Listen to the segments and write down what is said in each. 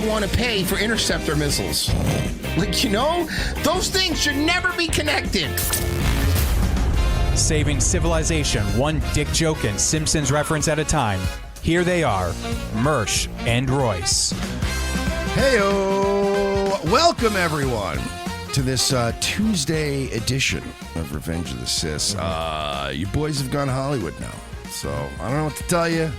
want to pay for interceptor missiles. Like, those things should never be connected. Saving civilization one dick joke and Simpsons reference at a time. Here they are, Mersh and Royce. Heyo! Welcome, everyone, to this Tuesday edition of Revenge of the Sis. You boys have gone Hollywood now, so I don't know what to tell you,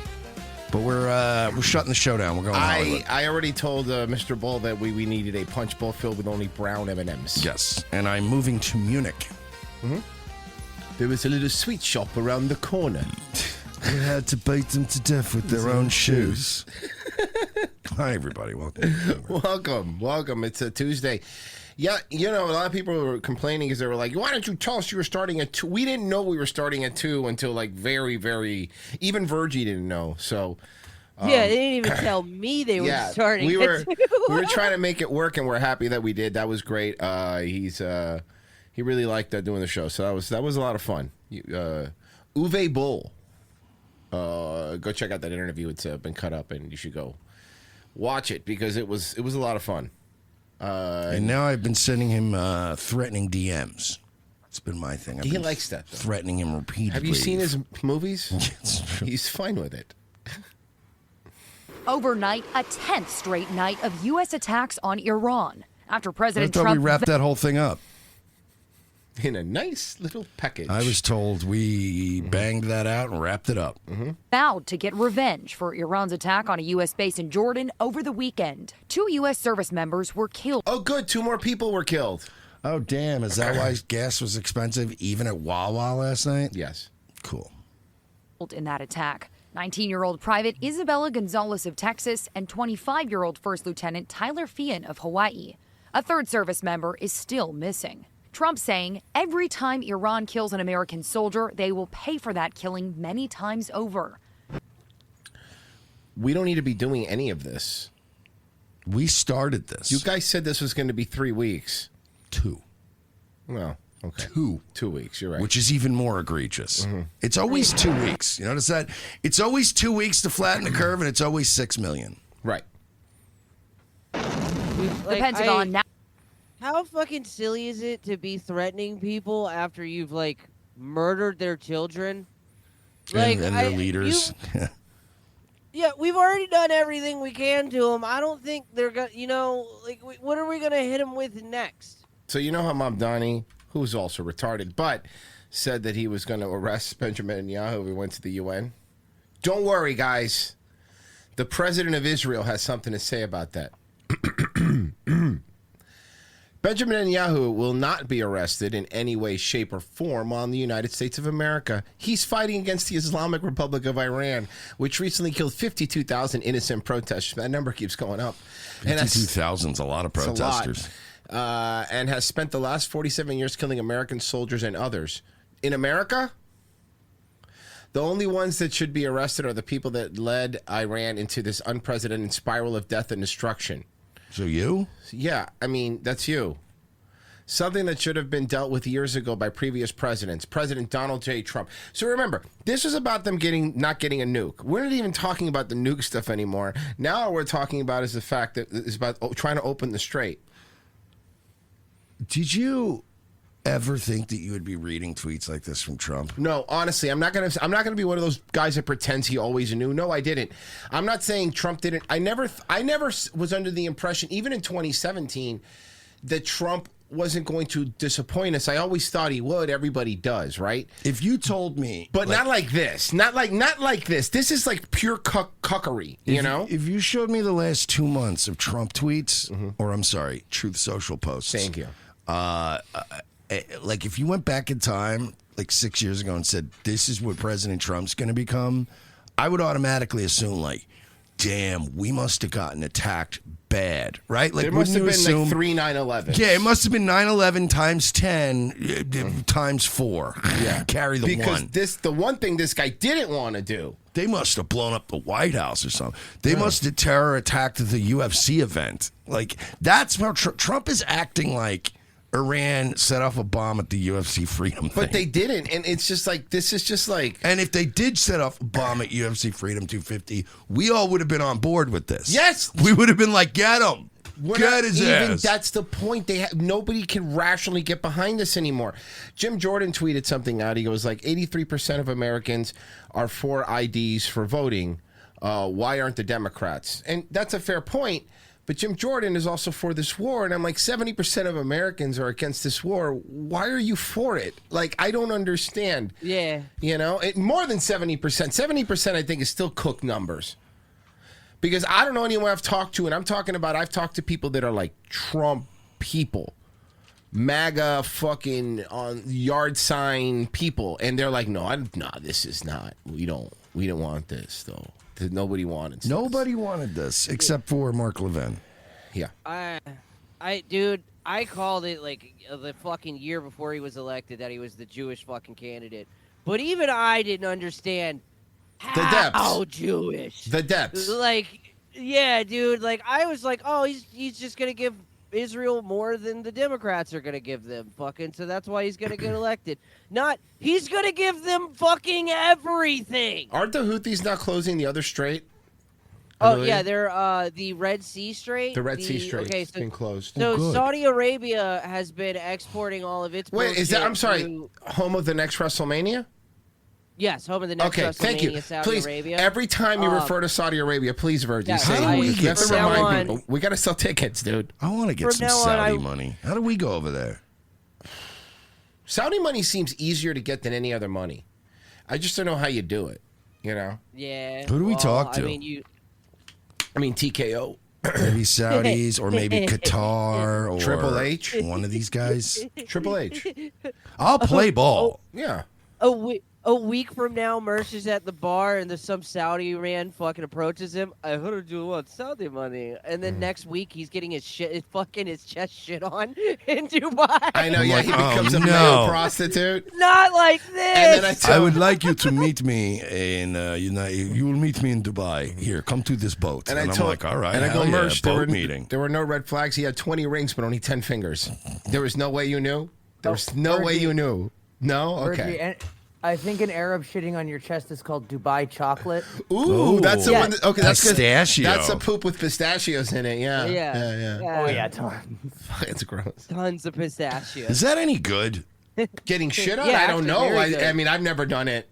but we're shutting the show down. We're going Hollywood. I already told Mr. Bull that we needed a punch bowl filled with only brown M&Ms. Yes, and I'm moving to Munich. Mm-hmm. There was a little sweet shop around the corner. We had to beat them to death with their own shoes. Hi, everybody. Welcome. Welcome. It's a Tuesday. Yeah, a lot of people were complaining because they were like, why didn't you tell us you were starting at 2? We didn't know we were starting at 2 until like very, very, even Virgie didn't know. So, yeah, they didn't even tell me they were starting at 2. We were trying to make it work, and we're happy that we did. That was great. He really liked doing the show, so that was a lot of fun. Uwe Boll. Go check out that interview. It's been cut up, and you should go watch it because it was a lot of fun. And now I've been sending him threatening DMs. It's been my thing. He likes that, though. Threatening him repeatedly. Have you seen his movies? Yes. He's fine with it. Overnight, a 10th straight night of U.S. attacks on Iran. After President I thought Trump we wrapped that whole thing up. In a nice little package. I was told we banged that out and wrapped it up. Mm-hmm. vowed to get revenge for Iran's attack on a U.S. base in Jordan over the weekend. 2 U.S. service members were killed. Oh, good. 2 more people were killed. Oh, damn. Is that why gas was expensive even at Wawa last night? Yes. Cool. In that attack. 19-year-old Private Isabella Gonzalez of Texas and 25-year-old First Lieutenant Tyler Feehan of Hawaii. A 3rd service member is still missing. Trump saying every time Iran kills an American soldier, they will pay for that killing many times over. We don't need to be doing any of this. We started this. You guys said this was going to be 3 weeks. 2. Well, okay. 2 weeks, you're right. Which is even more egregious. Mm-hmm. It's always 2 weeks. You notice that? It's always 2 weeks to flatten the curve, and it's always 6 million. Right. The Pentagon now. How fucking silly is it to be threatening people after you've, murdered their children? And their leaders. Yeah, we've already done everything we can to them. I don't think they're going to, what are we going to hit them with next? So you know how Mamdani, who's also retarded, but said that he was going to arrest Benjamin Netanyahu if he went to the UN? Don't worry, guys. The president of Israel has something to say about that. Benjamin Netanyahu will not be arrested in any way, shape, or form while in the United States of America. He's fighting against the Islamic Republic of Iran, which recently killed 52,000 innocent protesters. That number keeps going up. 52,000 is a lot of protesters. And has spent the last 47 years killing American soldiers and others. In America, the only ones that should be arrested are the people that led Iran into this unprecedented spiral of death and destruction. So you? Yeah, I mean, that's you. Something that should have been dealt with years ago by previous presidents. President Donald J. Trump. So remember, this was about them not getting a nuke. We're not even talking about the nuke stuff anymore. Now all we're talking about is the fact that it's about trying to open the strait. Did you ever think that you would be reading tweets like this from Trump? No, honestly, I'm not gonna be one of those guys that pretends he always knew. No, I didn't. I'm not saying Trump didn't. I never was under the impression, even in 2017, that Trump wasn't going to disappoint us. I always thought he would. Everybody does, right? If you told me, but not like this. Not like this. This is like pure cuckery. You know. If you showed me the last 2 months of Trump tweets, or I'm sorry, Truth Social posts. Thank you. If you went back in time, 6 years ago, and said, this is what President Trump's going to become, I would automatically assume, damn, we must have gotten attacked bad, right? There must have been 3 9/11s. Yeah, it must have been 9/11 times 10 times 4. Yeah, carry the one. Because the one thing this guy didn't want to do. They must have blown up the White House or something. They must have terror attacked the UFC event. That's how Trump is acting like Iran set off a bomb at the UFC Freedom But thing. they didn't, and it's just like this is just like And if they did set off a bomb at UFC Freedom 250, we all would have been on board with this. Yes. We would have been like, get him. we're Get not his even. ass. That's the point. Nobody can rationally get behind this anymore. Jim Jordan tweeted something out. He goes like 83% of Americans are for IDs for voting. Why aren't the Democrats? And that's a fair point. But Jim Jordan is also for this war, and I'm like, 70% of Americans are against this war. Why are you for it? Like, I don't understand. Yeah. You know, more than 70%. 70%, I think, is still cooked numbers. Because I don't know anyone I've talked to, and I've talked to people that are like Trump people, MAGA fucking on yard sign people, and they're like, no, this is not. We don't want this though. Nobody wanted this. Nobody wanted this except for Mark Levin. Yeah. Dude, I called it like the fucking year before he was elected that he was the Jewish fucking candidate. But even I didn't understand how Jewish. The depths. Like, yeah, dude. Like, I was like, oh, he's just gonna give Israel more than the Democrats are gonna give them, fucking. So that's why he's gonna get elected. Not he's gonna give them fucking everything. Aren't the Houthis not closing the other strait? Oh yeah, they're the Red Sea Strait. The Red Sea Strait okay, has been closed. So good. Saudi Arabia has been exporting all of its. Wait, is that? I'm sorry. to- Home of the next WrestleMania? Yes, home of the next Okay, WrestleMania, thank you. Saudi Please, Arabia. every time you refer to Saudi Arabia, please, Virgin, Yeah, say how do we you get have to from now remind on- people. We got to sell tickets, dude. I want to get From some now on, Saudi money. How do we go over there? Saudi money seems easier to get than any other money. I just don't know how you do it. You know, Yeah. Who do we talk to? I mean, TKO, Maybe Saudis or maybe Qatar or Triple H. One of these guys. Triple H. I'll play ball. Yeah. a week from now, Mersh is at the bar and there's some Saudi man fucking approaches him. I heard you want Saudi money, and then next week he's getting his chest shit on in Dubai. I know. I'm Yeah, like, he becomes oh, a no. male prostitute. Not like this. And then I I tell would like you to meet me in you will meet me in Dubai. Here, come to this boat. And I'm told, like, all right. And I go, hell yeah, Mersh, boat meeting. there were no red flags. He had 20 rings, but only 10 fingers. There was no way you knew. There was no way you knew. No. Virgie, Okay. and I think an Arab shitting on your chest is called Dubai chocolate. Ooh, that's the Yeah. one. Okay, that's good. Pistachio. That's a poop with pistachios in it. Yeah. Yeah. Oh yeah, tons. It's gross. Tons of pistachios. Is that any good? Getting shit on? Yeah, I don't actually, know. very good. I mean, I've never done it,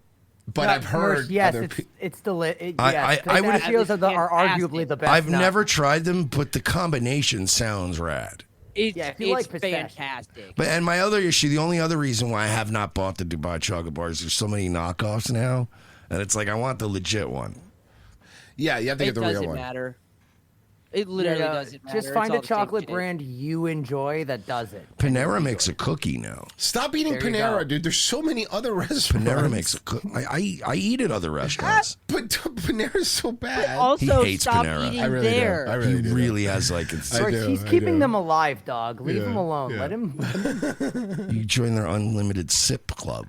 but No, I've heard. Mersh, yes, other it's delicious. I would- Pistachios are Fantastic. arguably the best. I've nut. never tried them, but the combination sounds rad. It's, Yeah, if you like it's pistachio. fantastic. But and my other issue, the only other reason why I have not bought the Dubai chocolate bar is there's so many knockoffs now, and it's like I want the legit one. Yeah, you have to It get the real doesn't one. matter. It literally Yeah, doesn't matter. just It's find all a the same chocolate shit. brand you enjoy that does it. Panera makes a cookie now. Stop eating There you Panera, go. dude. There's so many other restaurants. Panera makes a cookie. I eat at other restaurants. But Panera's so bad. Also, He hates stop Panera. eating I really there. do. I He really do. really has like it's, I do, He's I keeping do. them alive, dog. Leave Yeah, him alone. yeah. Let him. you join their unlimited sip club.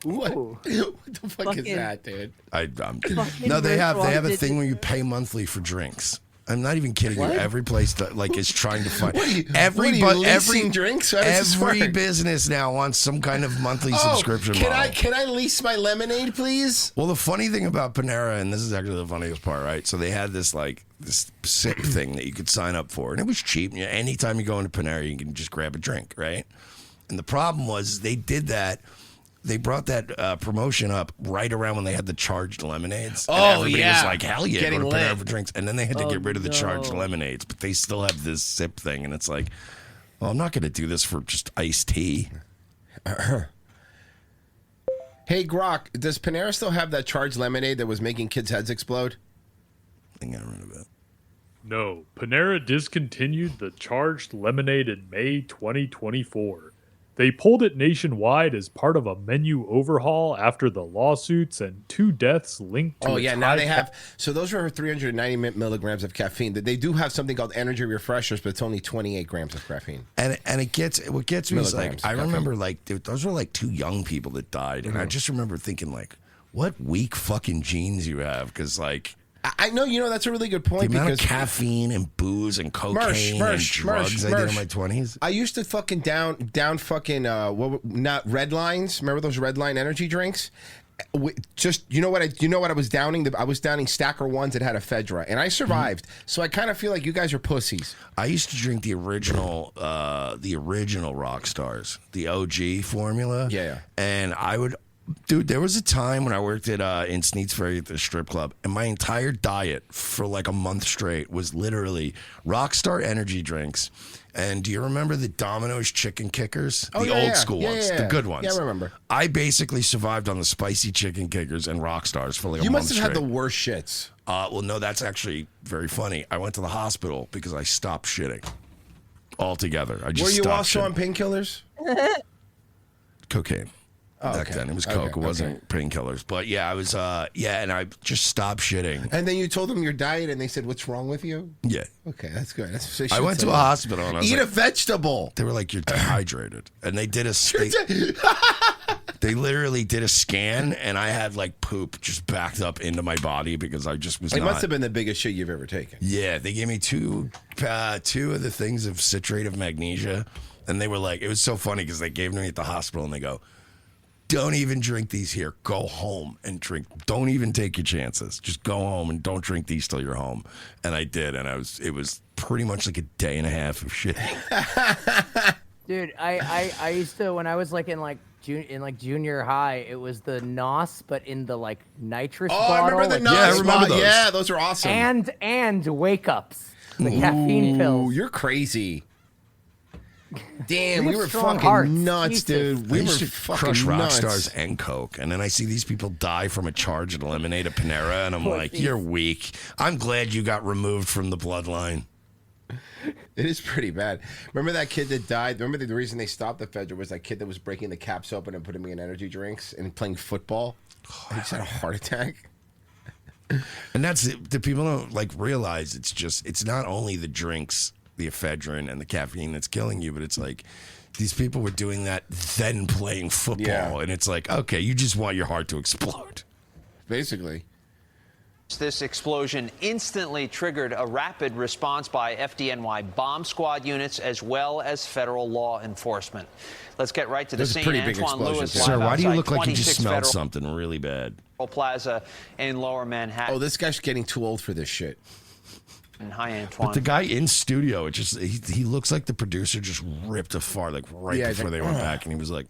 What? Ooh. What the fuck is Fucking- that, dude? No, they have a restaurant thing where you pay monthly for drinks. I'm not even kidding you. Every place that like is trying to find What are you every leasing drinks? How does this every work? business now wants some kind of monthly Oh, subscription can model. can I lease my lemonade, please? Well, the funny thing about Panera, and this is actually the funniest part, right? So they had this sip thing that you could sign up for, and it was cheap. You know, anytime you go into Panera, you can just grab a drink, right? And the problem was they did that. They brought that promotion up right around when they had the charged lemonades. And Oh, everybody yeah. was like, hell yeah, Getting go to Panera lit. for drinks. And then they had to Oh, get rid of the charged no. lemonades, but they still have this sip thing. And it's like, well, I'm not going to do this for just iced tea. Hey, Grok, does Panera still have that charged lemonade that was making kids' heads explode? I think I rid of it. No, Panera discontinued the charged lemonade in May 2024. They pulled it nationwide as part of a menu overhaul after the lawsuits and 2 deaths linked to Oh, its yeah, now high they have. So those are 390 milligrams of caffeine. They do have something called energy refreshers, but it's only 28 grams of caffeine. And what gets me is like Milligrams, I okay. remember like those were like 2 young people that died, and I just remember thinking like, what weak fucking genes you have, because like I know, that's a really good point. The amount because of caffeine and booze and cocaine and drugs I did in my 20s. I used to fucking down fucking not red lines. Remember those red line energy drinks? Just you know what I was downing? I was downing Stacker ones that had ephedra, and I survived. So I kind of feel like you guys are pussies. I used to drink the original rock stars, the OG formula. Yeah. And I would. Dude, there was a time when I worked in Sneeds Ferry at the strip club, and my entire diet for like a month straight was literally Rockstar energy drinks. And do you remember the Domino's chicken kickers? Oh, the old school ones, the good ones. Yeah, I remember. I basically survived on the spicy chicken kickers and Rockstars for like a month straight. You must have had the worst shits. Well, no, that's actually very funny. I went to the hospital because I stopped shitting altogether. I just Were you stopped also shitting. on painkillers? Cocaine. Back then it was coke. It wasn't painkillers. But yeah, I was. And I just stopped shitting. And then you told them your diet, and they said, "What's wrong with you?" Yeah. Okay, that's good. I went to a hospital and I was eat like, a vegetable. They were like, "You're dehydrated," and they did a. They literally did a scan, and I had like poop just backed up into my body because I just was. It must have been the biggest shit you've ever taken. Yeah, they gave me two of the things of citrate of magnesia, and they were like, it was so funny because they gave them to me at the hospital, and they go, "Don't even drink these here. Go home and drink. Don't even take your chances. Just go home and don't drink these till you're home." And I did, and it was pretty much like a day and a half of shit. Dude, I used to, when I was like in junior high, it was the NOS, but in the like nitrous bottle. I remember the NOS. Yeah, I remember those. Yeah, those are awesome. And wake ups, the caffeine pills. You're crazy. Damn, We we have were strong fucking hearts. nuts, Jesus. dude. I We were used to fucking crush nuts. Rockstars and Coke, and then I see these people die from a charged lemonade at Panera, and I'm like, "You're weak." I'm glad you got removed from the bloodline. It is pretty bad. Remember that kid that died? Remember the reason they stopped the Fedra was that kid that was breaking the caps open and putting me in energy drinks and playing football? He just had a heart attack. And that's it. The people don't like realize it's not only the drinks, the ephedrine and the caffeine that's killing you, but it's like these people were doing that then playing football, and it's like, okay, you just want your heart to explode. Basically. This explosion instantly triggered a rapid response by FDNY bomb squad units as well as federal law enforcement. Let's get right to the There's a scene. pretty big Antoine explosion, Lewis, too. live Sir, why do you outside look like you just 26 smelled Federal something really bad? Plaza in Lower Manhattan. Oh, this guy's getting too old for this shit. Hi, Antoine. But the guy in studio, it just he looks like the producer just ripped apart like right before they went back, and he was like,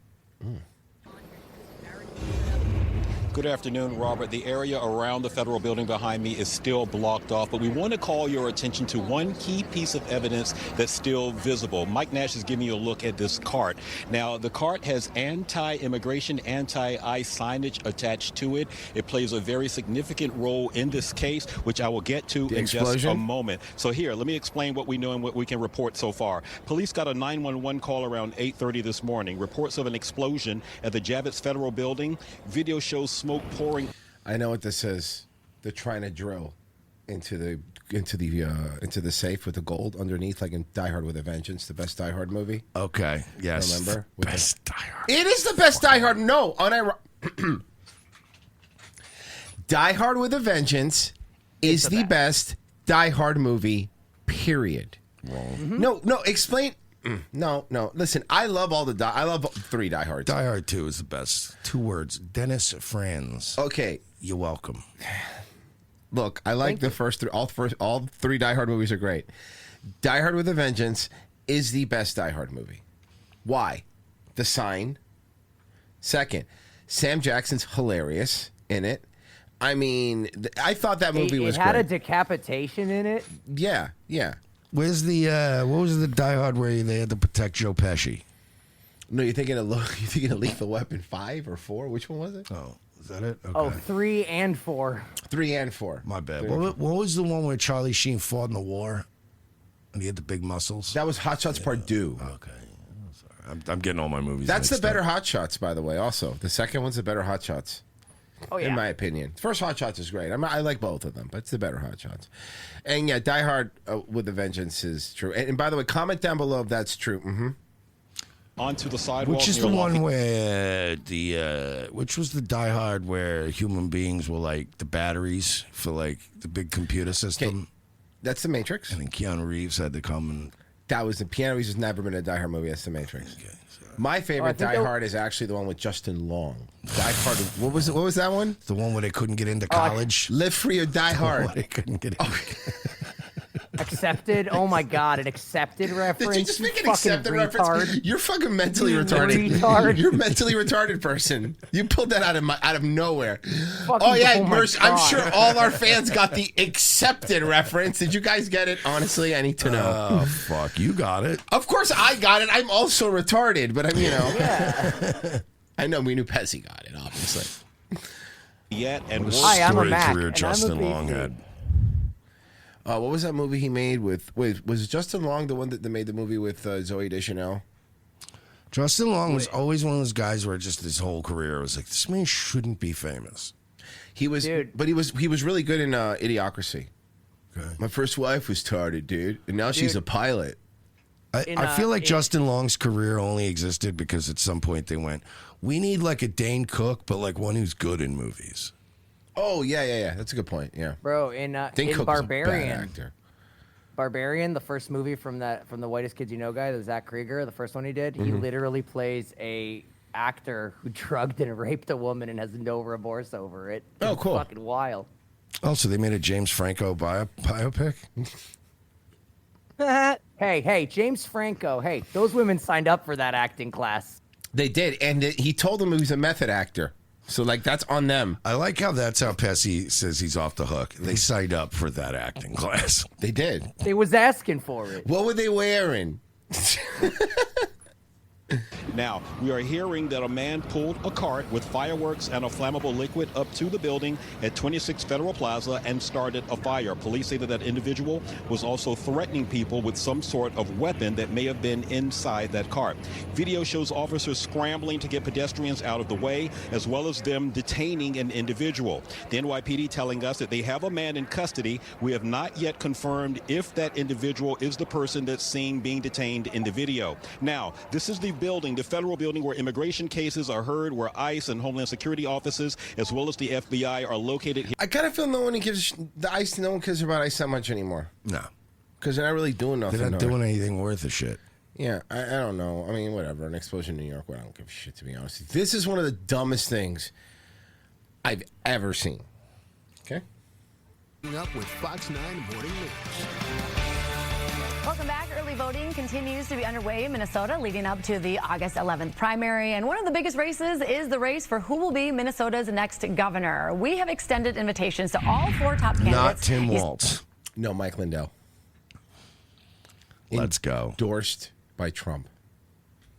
Good afternoon, Robert. The area around the federal building behind me is still blocked off, but we want to call your attention to one key piece of evidence that's still visible. Mike Nash is giving you a look at this cart. Now, the cart has anti-immigration, anti-ICE signage attached to it. It plays a very significant role in this case, which I will get to in just a moment. So here, let me explain what we know and what we can report so far. Police got a 911 call around 8:30 this morning. Reports of an explosion at the Javits Federal Building. Video shows smoke pouring. I know what this is. They're trying to drill into the safe with the gold underneath, like in Die Hard with a Vengeance, the best Die Hard movie. "Okay, yes, Remember? best Die Hard." It is the best Die Hard. No, Die Hard with a Vengeance is the best Die Hard movie. Period. No, explain. No. Listen, I love I love 3 Die Hards. Die Hard 2 is the best. 2 words. Dennis Franz. Okay, You're welcome. look, I like the first 3. All 3 Die Hard movies are great. Die Hard with a Vengeance is the best Die Hard movie. Why? The Sign. Second, Sam Jackson's hilarious in it. I mean, I thought that movie was It had great. a decapitation in it. Yeah. Where's the what was the Die Hard where they had to protect Joe Pesci? No, you're thinking of Lethal Weapon 5 or 4? Which one was it? Oh, is that it? Okay. Oh, 3 and 4. 3 and 4. My bad. 3 and What was the one where Charlie Sheen fought in the war and he had the big muscles? That was Hot Shots Part 2. Okay. Sorry. I'm getting all my movies. That's the mixed better up. Hot Shots, by the way. Also, the second one's the better Hot Shots. Oh yeah. In my opinion, first Hot Shots is great. I like both of them, but it's the better Hot Shots. And yeah, Die Hard with a Vengeance is true. And by the way, comment down below if that's true. onto the sidewalk. Which is near the one Lafayette. where which was the Die Hard where human beings were like the batteries for like the big computer system? That's The Matrix. And then Keanu Reeves had to come and. That was the Keanu Reeves has never been a Die Hard movie. That's The Matrix. Okay, my favorite Die Hard is actually the one with Justin Long. Die Hard. What was that one? The one where they couldn't get into college. Live Free or Die Hard. They couldn't get in. Accepted. Oh my god, an accepted reference. Did you just make an fucking accepted reference? retard. You're fucking mentally retarded. Retard. You're a mentally retarded person. You pulled that out of nowhere. Fucking- Oh yeah, oh my Merce, I'm God. sure all our fans got the accepted reference. Did you guys get it? Honestly, I need to know. Oh fuck, you got it. Of course I got it. I'm also retarded, but Yeah. I know we knew Pezzi got it, obviously. Yet and What a Hi, I'm a storied Mac, career and I'm a Justin PC. Long had. What was that movie he made with? Wait, was Justin Long the one that made the movie with Zoe Deschanel? Justin Long was always one of those guys where just his whole career was like, this man shouldn't be famous. He was, Dude. but he was really good in Idiocracy. Okay. My first wife was retarded, dude, and now she's a pilot. I feel like Justin Long's career only existed because at some point they went, we need like a Dane Cook, but like one who's good in movies. Oh yeah. That's a good point. Yeah, Bro, in Dane Cook was a bad Barbarian. actor. Barbarian, the first movie from the Whitest Kids You Know guy, the Zach Krieger, the first one he did, he literally plays a actor who drugged and raped a woman and has no remorse over it. Oh, It's cool. fucking wild. Oh, so they made a James Franco biopic? Hey, James Franco. Hey, those women signed up for that acting class. They did, and he told them he was a method actor. So like that's on them. I like how that's how Pesci says he's off the hook. They signed up for that acting class. They did. They was asking for it. What were they wearing? Now, we are hearing that a man pulled a cart with fireworks and a flammable liquid up to the building at 26 Federal Plaza and started a fire. Police say that that individual was also threatening people with some sort of weapon that may have been inside that cart. Video shows officers scrambling to get pedestrians out of the way, as well as them detaining an individual. The NYPD telling us that they have a man in custody. We have not yet confirmed if that individual is the person that's seen being detained in the video. Now, this is the building, the federal building where immigration cases are heard, where ICE and Homeland Security offices, as well as the FBI, are located here. I kind of feel no one cares about ICE that much anymore No. because they're not really doing nothing. They're not to it. doing anything worth a shit. Yeah, I don't know. I mean, whatever. An explosion in New York, well, I don't give a shit, to be honest. This is one of the dumbest things I've ever seen. Okay? Up with Fox 9 Morning News. Welcome back. Early voting continues to be underway in Minnesota leading up to the August 11th primary. And one of the biggest races is the race for who will be Minnesota's next governor. We have extended invitations to all four top candidates. Not Tim Walz. No, Mike Lindell. Let's go. Endorsed by Trump.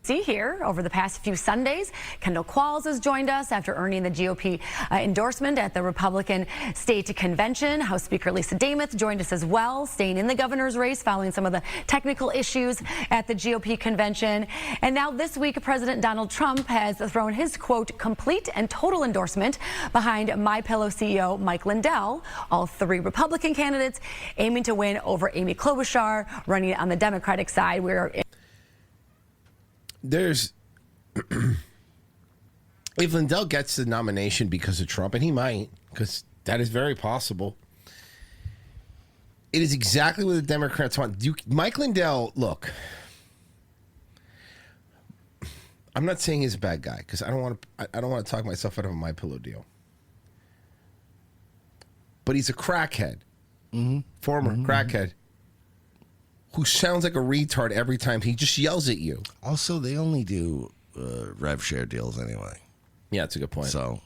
See here over the past few Sundays, Kendall Qualls has joined us after earning the GOP endorsement at the Republican State Convention. House Speaker Lisa Damuth joined us as well, staying in the governor's race following some of the technical issues at the GOP convention. And now this week, President Donald Trump has thrown his, quote, complete and total endorsement behind MyPillow CEO Mike Lindell. All three Republican candidates aiming to win over Amy Klobuchar, running on the Democratic side. There's if Lindell gets the nomination because of Trump, and he might, because that is very possible, it is exactly what the Democrats want. Mike Lindell, look, I'm not saying he's a bad guy because I don't want to talk myself out of a MyPillow deal, but he's a crackhead, former crackhead. Who sounds like a retard every time he just yells at you. Also, they only do rev share deals anyway. Yeah, that's a good point. So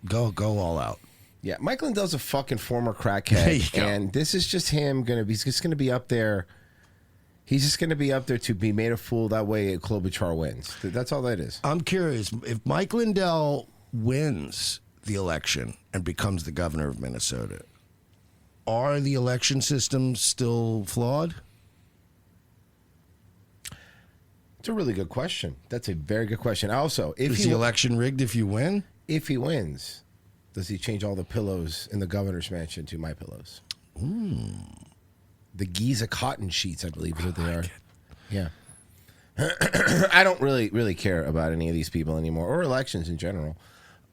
go all out. Yeah, Mike Lindell's a fucking former There you crackhead, go. and this is just him he's just gonna be up there. He's just gonna be up there to be made a fool. That way, Klobuchar wins. That's all that is. I'm curious if Mike Lindell wins the election and becomes the governor of Minnesota. Are the election systems still flawed? It's a really good question. That's a very good question. Also, Is the election rigged if you win? if he wins, does he change all the pillows in the governor's mansion to my pillows? The Giza cotton sheets, I believe, is what they are. Yeah. I don't really care about any of these people anymore, or elections in general.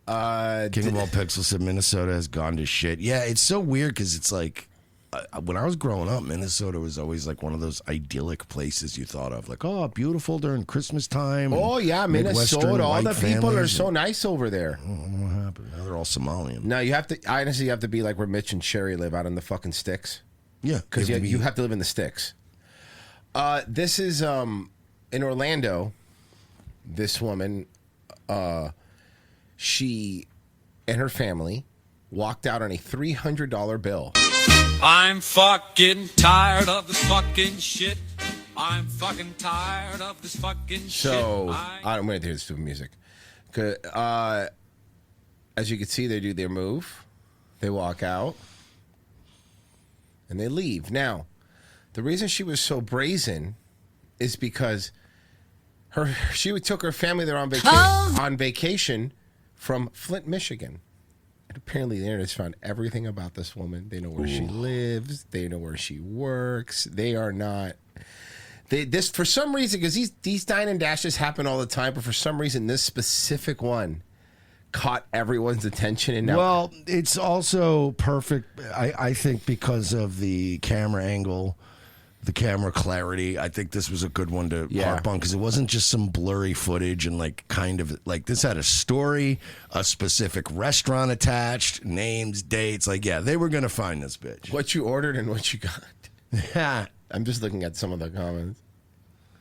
King of all Pixels said Minnesota has gone to shit. Yeah, it's so weird because it's like when I was growing up, Minnesota was always like one of those idyllic places you thought of, like, oh, beautiful during Christmas time. Oh yeah, Minnesota. All the people are so nice over there. I don't know what happened. Now they're all Somalian. No, you have to. Honestly, you have to be like where Mitch and Sherry live, out in the fucking sticks. Yeah, because you have to live in the sticks. This is in Orlando. This woman, she and her family walked out on a $300 bill. I'm fucking tired of this fucking shit. I'm fucking tired of this fucking shit. So I'm going to hear this stupid music. As you can see, they do their move. They walk out. And they leave. Now, the reason she was so brazen is because she took her family there on vacation from Flint, Michigan. And apparently the internet's found everything about this woman. They know where she lives. They know where she works. They are not... This for some reason, because these dine and dashes happen all the time, but for some reason this specific one caught everyone's attention. And now, well, it's also perfect, I think, because of the camera angle, the camera clarity. I think this was a good one to harp on because it wasn't just some blurry footage and like kind of like this had a story, a specific restaurant attached, names, dates. Like, yeah, they were going to find this bitch. What you ordered and what you got. Yeah. I'm just looking at some of the comments.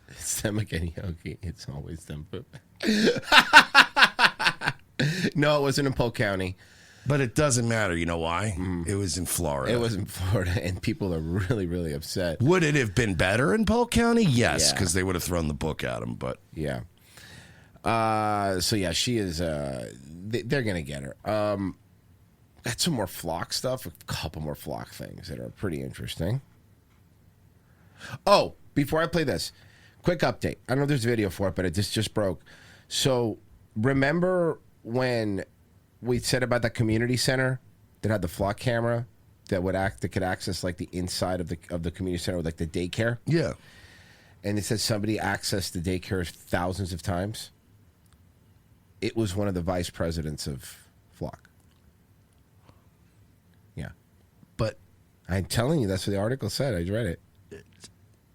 It's them again, Yogi. It's always them. No, it wasn't in Polk County. But it doesn't matter. You know why? It was in Florida. It was in Florida, and people are really, really upset. Would it have been better in Polk County? Yes, because they would have thrown the book at him. But yeah. So yeah, she is. They're gonna get her. Got some more flock stuff. A couple more flock things that are pretty interesting. Oh, before I play this, quick update. I don't know if there's a video for it, but it just broke. So remember when we said about that community center that had the flock camera that could access like the inside of the community center with like the daycare? Yeah. And it said somebody accessed the daycare thousands of times. It was one of the vice presidents of Flock. Yeah. But I'm telling you, that's what the article said. I read it.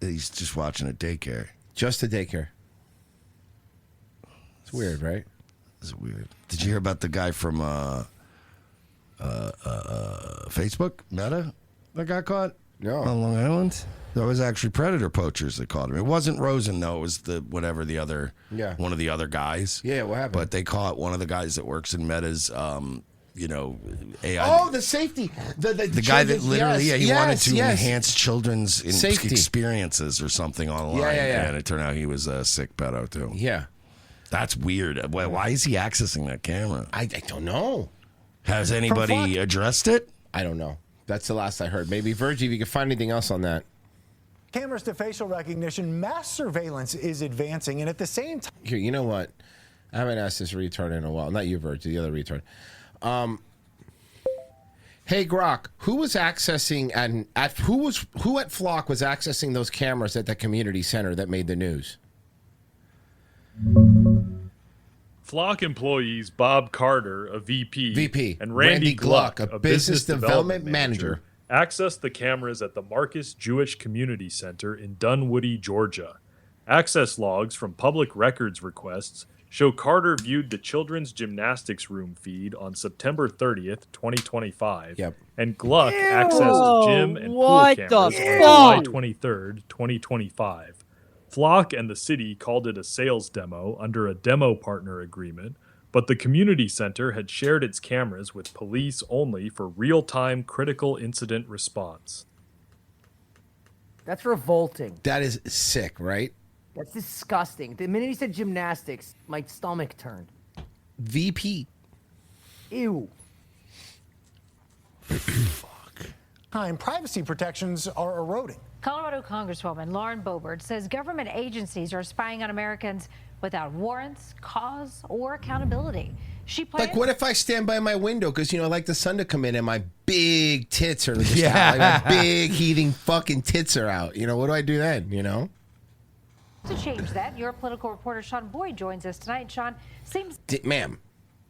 He's just watching a daycare. Just a daycare. It's weird, right? It's weird. Did you hear about the guy from Facebook, Meta, that got caught? No. On Long Island? That was actually predator poachers that caught him. It wasn't Rosen, though. It was one of the other guys. Yeah, what happened? But they caught one of the guys that works in Meta's, AI. Oh, the safety. The guy that literally, he wanted to enhance children's experiences or something online. Yeah. And it turned out he was a sick pedo, too. Yeah. That's weird. Why is he accessing that camera? I don't know. Has anybody addressed it? I don't know. That's the last I heard. Maybe, Virgie, if you can find anything else on that. Cameras to facial recognition, mass surveillance is advancing, and at the same time... Here, you know what? I haven't asked this retard in a while. Not you, Virgie, the other retard. Hey, Grok, who was accessing who at Flock was accessing those cameras at the community center that made the news? Flock employees Bob Carter, a VP, and Randy Gluck, a business development manager, accessed the cameras at the Marcus Jewish Community Center in Dunwoody, Georgia. Access logs from public records requests show Carter viewed the children's gymnastics room feed on September 30th, 2025, and Gluck accessed gym and pool cameras on July 23rd, 2025. Flock and the city called it a sales demo under a demo partner agreement, but the community center had shared its cameras with police only for real-time critical incident response. That's revolting. That is sick, right? That's disgusting. The minute he said gymnastics, my stomach turned. VP. Ew. Privacy protections are eroding. Colorado Congresswoman Lauren Boebert says government agencies are spying on Americans without warrants, cause, or accountability. She plans like, what if I stand by my window because, I like the sun to come in and my big tits are just out. Like my big heaving fucking tits are out. What do I do then, To change that, your political reporter Sean Boyd joins us tonight. Sean, seems Ma'am,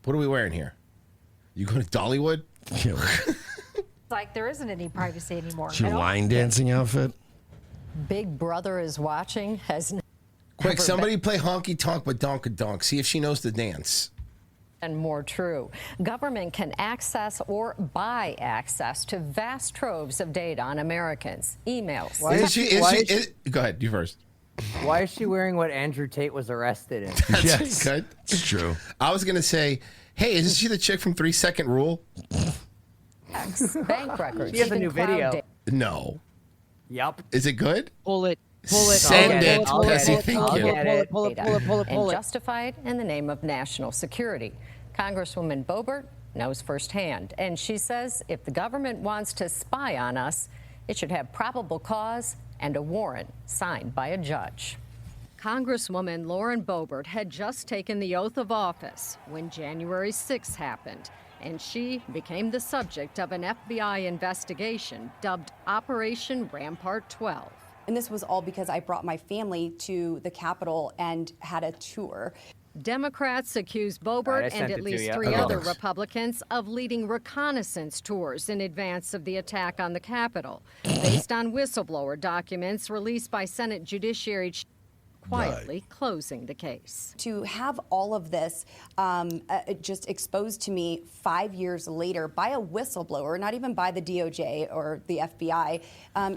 what are we wearing here? You going to Dollywood? like there isn't any privacy anymore. It's your line dancing outfit. Big Brother is watching. Quick, somebody play Honky Tonk with Donkadonk. See if she knows the dance. And more true. Government can access or buy access to vast troves of data on Americans. Emails. Go ahead, you first. Why is she wearing what Andrew Tate was arrested in? That's good. It's true. I was going to say, hey, isn't she the chick from 3 Second Rule? Bank records. She has a new video. No. Yup. Is it good? Pull it. Send it. Tessie, thank you. Pull it. And justified in the name of national security. Congresswoman Boebert knows firsthand, and she says if the government wants to spy on us, it should have probable cause and a warrant signed by a judge. Congresswoman Lauren Boebert had just taken the oath of office when January 6th happened, and she became the subject of an FBI investigation dubbed Operation Rampart 12. And this was all because I brought my family to the Capitol and had a tour. Democrats accuse Boebert and at least 3 other Republicans of leading reconnaissance tours in advance of the attack on the Capitol, based on whistleblower documents released by Senate Judiciary quietly closing the case. To have all of this just exposed to me 5 years later by a whistleblower, not even by the DOJ or the FBI,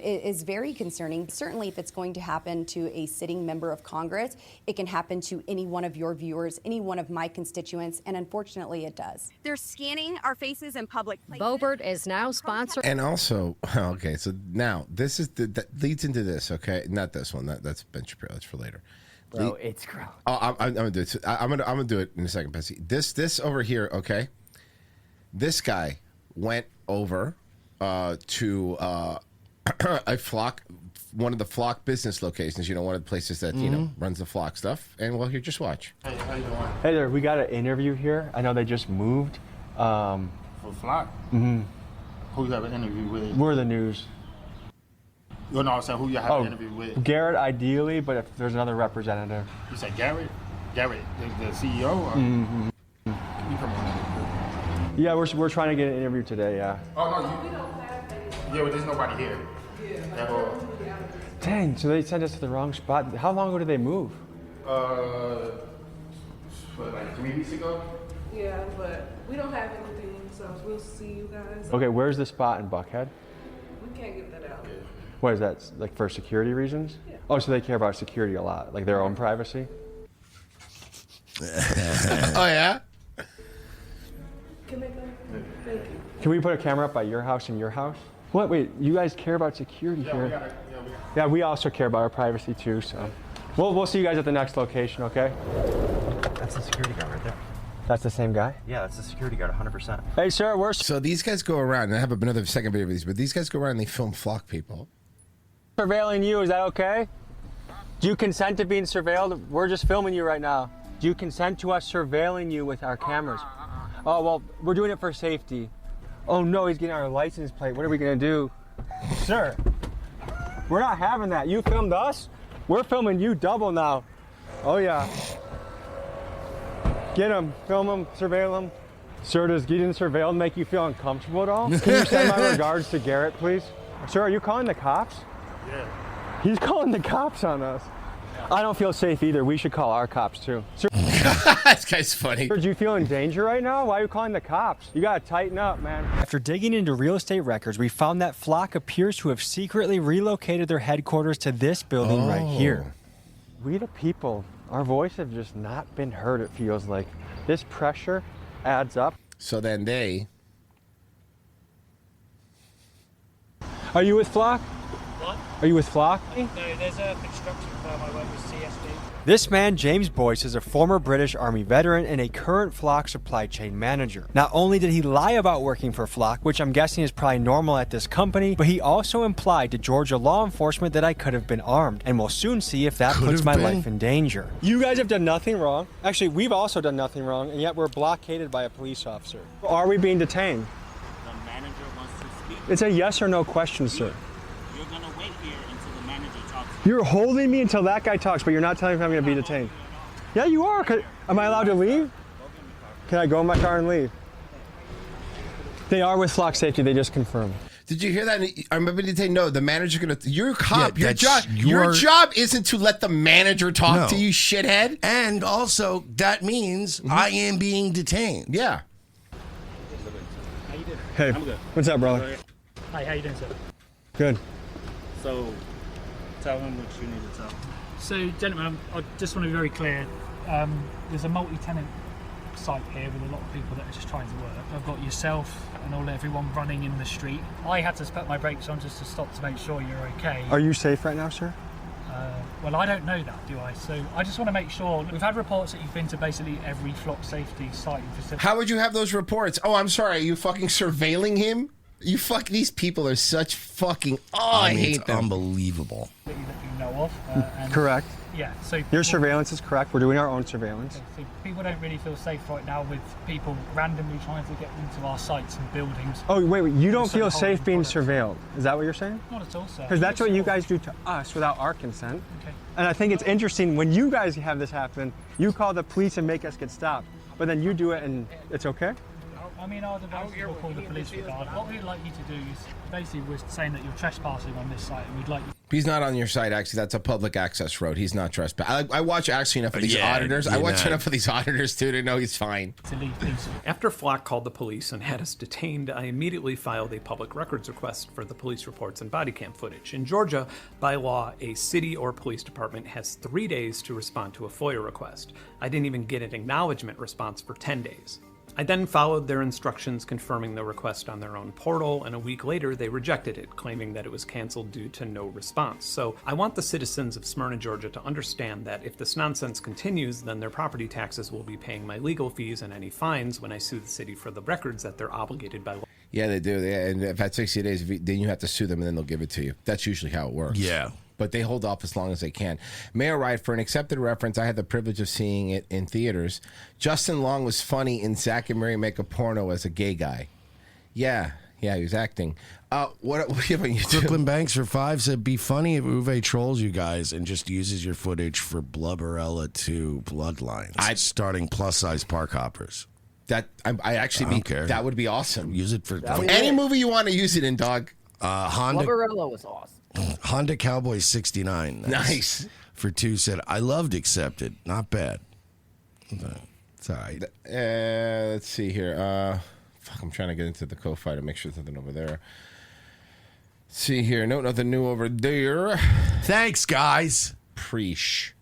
is very concerning. Certainly, if it's going to happen to a sitting member of Congress, it can happen to any one of your viewers, any one of my constituents, and unfortunately, it does. They're scanning our faces in public places. Boebert is now sponsored. And also, okay, so now this is that leads into this, okay? Not this one. That's Ben Shapiro. That's for later. Bro, it's gross. Oh, I'm gonna do it. I'm gonna do it in a second, Bessie. This over here, okay? This guy went over to a Flock, one of the Flock business locations. You know, one of the places that runs the Flock stuff. And well, here, just watch. Hey, how you doing? Hey there, we got an interview here. I know they just moved. For Flock? Mm-hmm. Who you have an interview with? We're the news. You know, so who you have an interview with? Garrett, ideally, but if there's another representative. You said Garrett? Garrett, the CEO? Or? Mm-hmm. You come on. Yeah, we're trying to get an interview today, yeah. Oh, no, yeah, but there's nobody here. Yeah. Dang, so they sent us to the wrong spot. How long ago did they move? Like 3 weeks ago? Yeah, but we don't have anything, so we'll see you guys. Okay, where's the spot in Buckhead? We can't get that out. What is that, like for security reasons? Yeah. Oh, so they care about security a lot, like their own privacy? Oh, yeah? Can they go? Thank you. Can we put a camera up by your house and your house? What, wait, you guys care about security here? Yeah, we also care about our privacy too, so. We'll see you guys at the next location, okay? That's the security guard right there. That's the same guy? Yeah, that's the security guard, 100%. Hey, sir, So these guys go around, and I have another second video of these, but these guys go around and they film Flock people. Surveilling you, is that okay? Do you consent to being surveilled? We're just filming you right now. Do you consent to us surveilling you with our cameras? Oh, well, we're doing it for safety. Oh no, he's getting our license plate. What are we gonna do? Sir, we're not having that. You filmed us, we're filming you double now. Oh yeah. Get him, film him, surveil him. Sir, does getting surveilled make you feel uncomfortable at all? Can you send my regards to Garrett, please? Sir, are you calling the cops? Yeah. He's calling the cops on us. I don't feel safe either. We should call our cops too. Sir, this guy's funny. Sir, do you feel in danger right now? Why are you calling the cops? You gotta tighten up, man. After digging into real estate records, we found that Flock appears to have secretly relocated their headquarters to this building right here. We the people, our voice have just not been heard, it feels like. This pressure adds up. So then they... Are you with Flock? What? Are you with Flock? No, there's a construction firm I work with, CSB. This man, James Boyce, is a former British Army veteran and a current Flock supply chain manager. Not only did he lie about working for Flock, which I'm guessing is probably normal at this company, but he also implied to Georgia law enforcement that I could have been armed, and we'll soon see if that puts my life in danger. You guys have done nothing wrong. Actually, we've also done nothing wrong, and yet we're blockaded by a police officer. Are we being detained? The manager wants to speak. It's a yes or no question, sir. You're going to wait here until the manager talks to you. You're holding me until that guy talks, but you're not telling me if I'm going to be detained. Yeah, you are. Am I allowed to leave? Can I go in my car and leave? They are with Flock Safety. They just confirmed. Did you hear that? I remember they say no. The manager's gonna. You're a cop. Yeah, your job isn't to let the manager talk to you, shithead. And also, that means I am being detained. Yeah. Hey, I'm good. what's up, brother? Hi, how you doing, sir? Good. So, tell them what you need to tell. So, gentlemen, I just want to be very clear. There's a multi-tenant site here with a lot of people that are just trying to work. I've got yourself and everyone running in the street. I had to put my brakes on just to stop to make sure you're okay. Are you safe right now, sir? Well, I don't know that, do I? So I just want to make sure. We've had reports that you've been to basically every Flock Safety site and facility. How would you have those reports? Oh, I'm sorry. Are you fucking surveilling him? These people are such fucking. I hate them. Unbelievable. That you know of. And Correct. Yeah. So Your surveillance is correct. We're doing our own surveillance. So people don't really feel safe right now with people randomly trying to get into our sites and buildings. Oh, wait. You don't Sort feel of safe holding being products. surveilled. Is that what you're saying? Not at all, sir. Because that's what you guys do to us without our consent. Okay. And I think it's interesting when you guys have this happen, you call the police and make us get stopped. But then you do it and it's okay? I mean, our devices will call the police regardless. What we'd like you to do is basically we're saying that you're trespassing on this site and we'd like you. He's not on your site, actually. That's a public access road. He's not trespassing. I watch actually enough of these Yeah, auditors. I watch enough of these auditors, too, to know he's fine. To leave peacefully. After Flock called the police and had us detained, I immediately filed a public records request for the police reports and body cam footage. In Georgia, by law, a city or police department has 3 days to respond to a FOIA request. I didn't even get an acknowledgement response for 10 days. I then followed their instructions confirming the request on their own portal, and a week later they rejected it, claiming that it was canceled due to no response. So I want the citizens of Smyrna, Georgia to understand that if this nonsense continues, then their property taxes will be paying my legal fees and any fines when I sue the city for the records that they're obligated by law. Yeah, they do. And if at 60 days, then you have to sue them, and then they'll give it to you. That's usually how it works. Yeah. But they hold off as long as they can. Mayor Wright, for an accepted reference, I had the privilege of seeing it in theaters. Justin Long was funny in Zack and Mary Make a Porno as a gay guy. Yeah, he was acting. What about you? Brooklyn Banks for 5 said, be funny if Uwe trolls you guys and just uses your footage for Blubberella 2 Bloodlines, starting plus-size park hoppers. I don't care. That would be awesome. Use it for any movie you want to use it in, dog. Honda Blubberella was awesome. Honda Cowboy 69. Nice. For 2 said, I loved Accepted. Not bad. It's all right. Let's see here. I'm trying to get into the Ko-Fi to make sure there's nothing over there. Let's see here. No, nothing new over there. Thanks, guys. Preesh.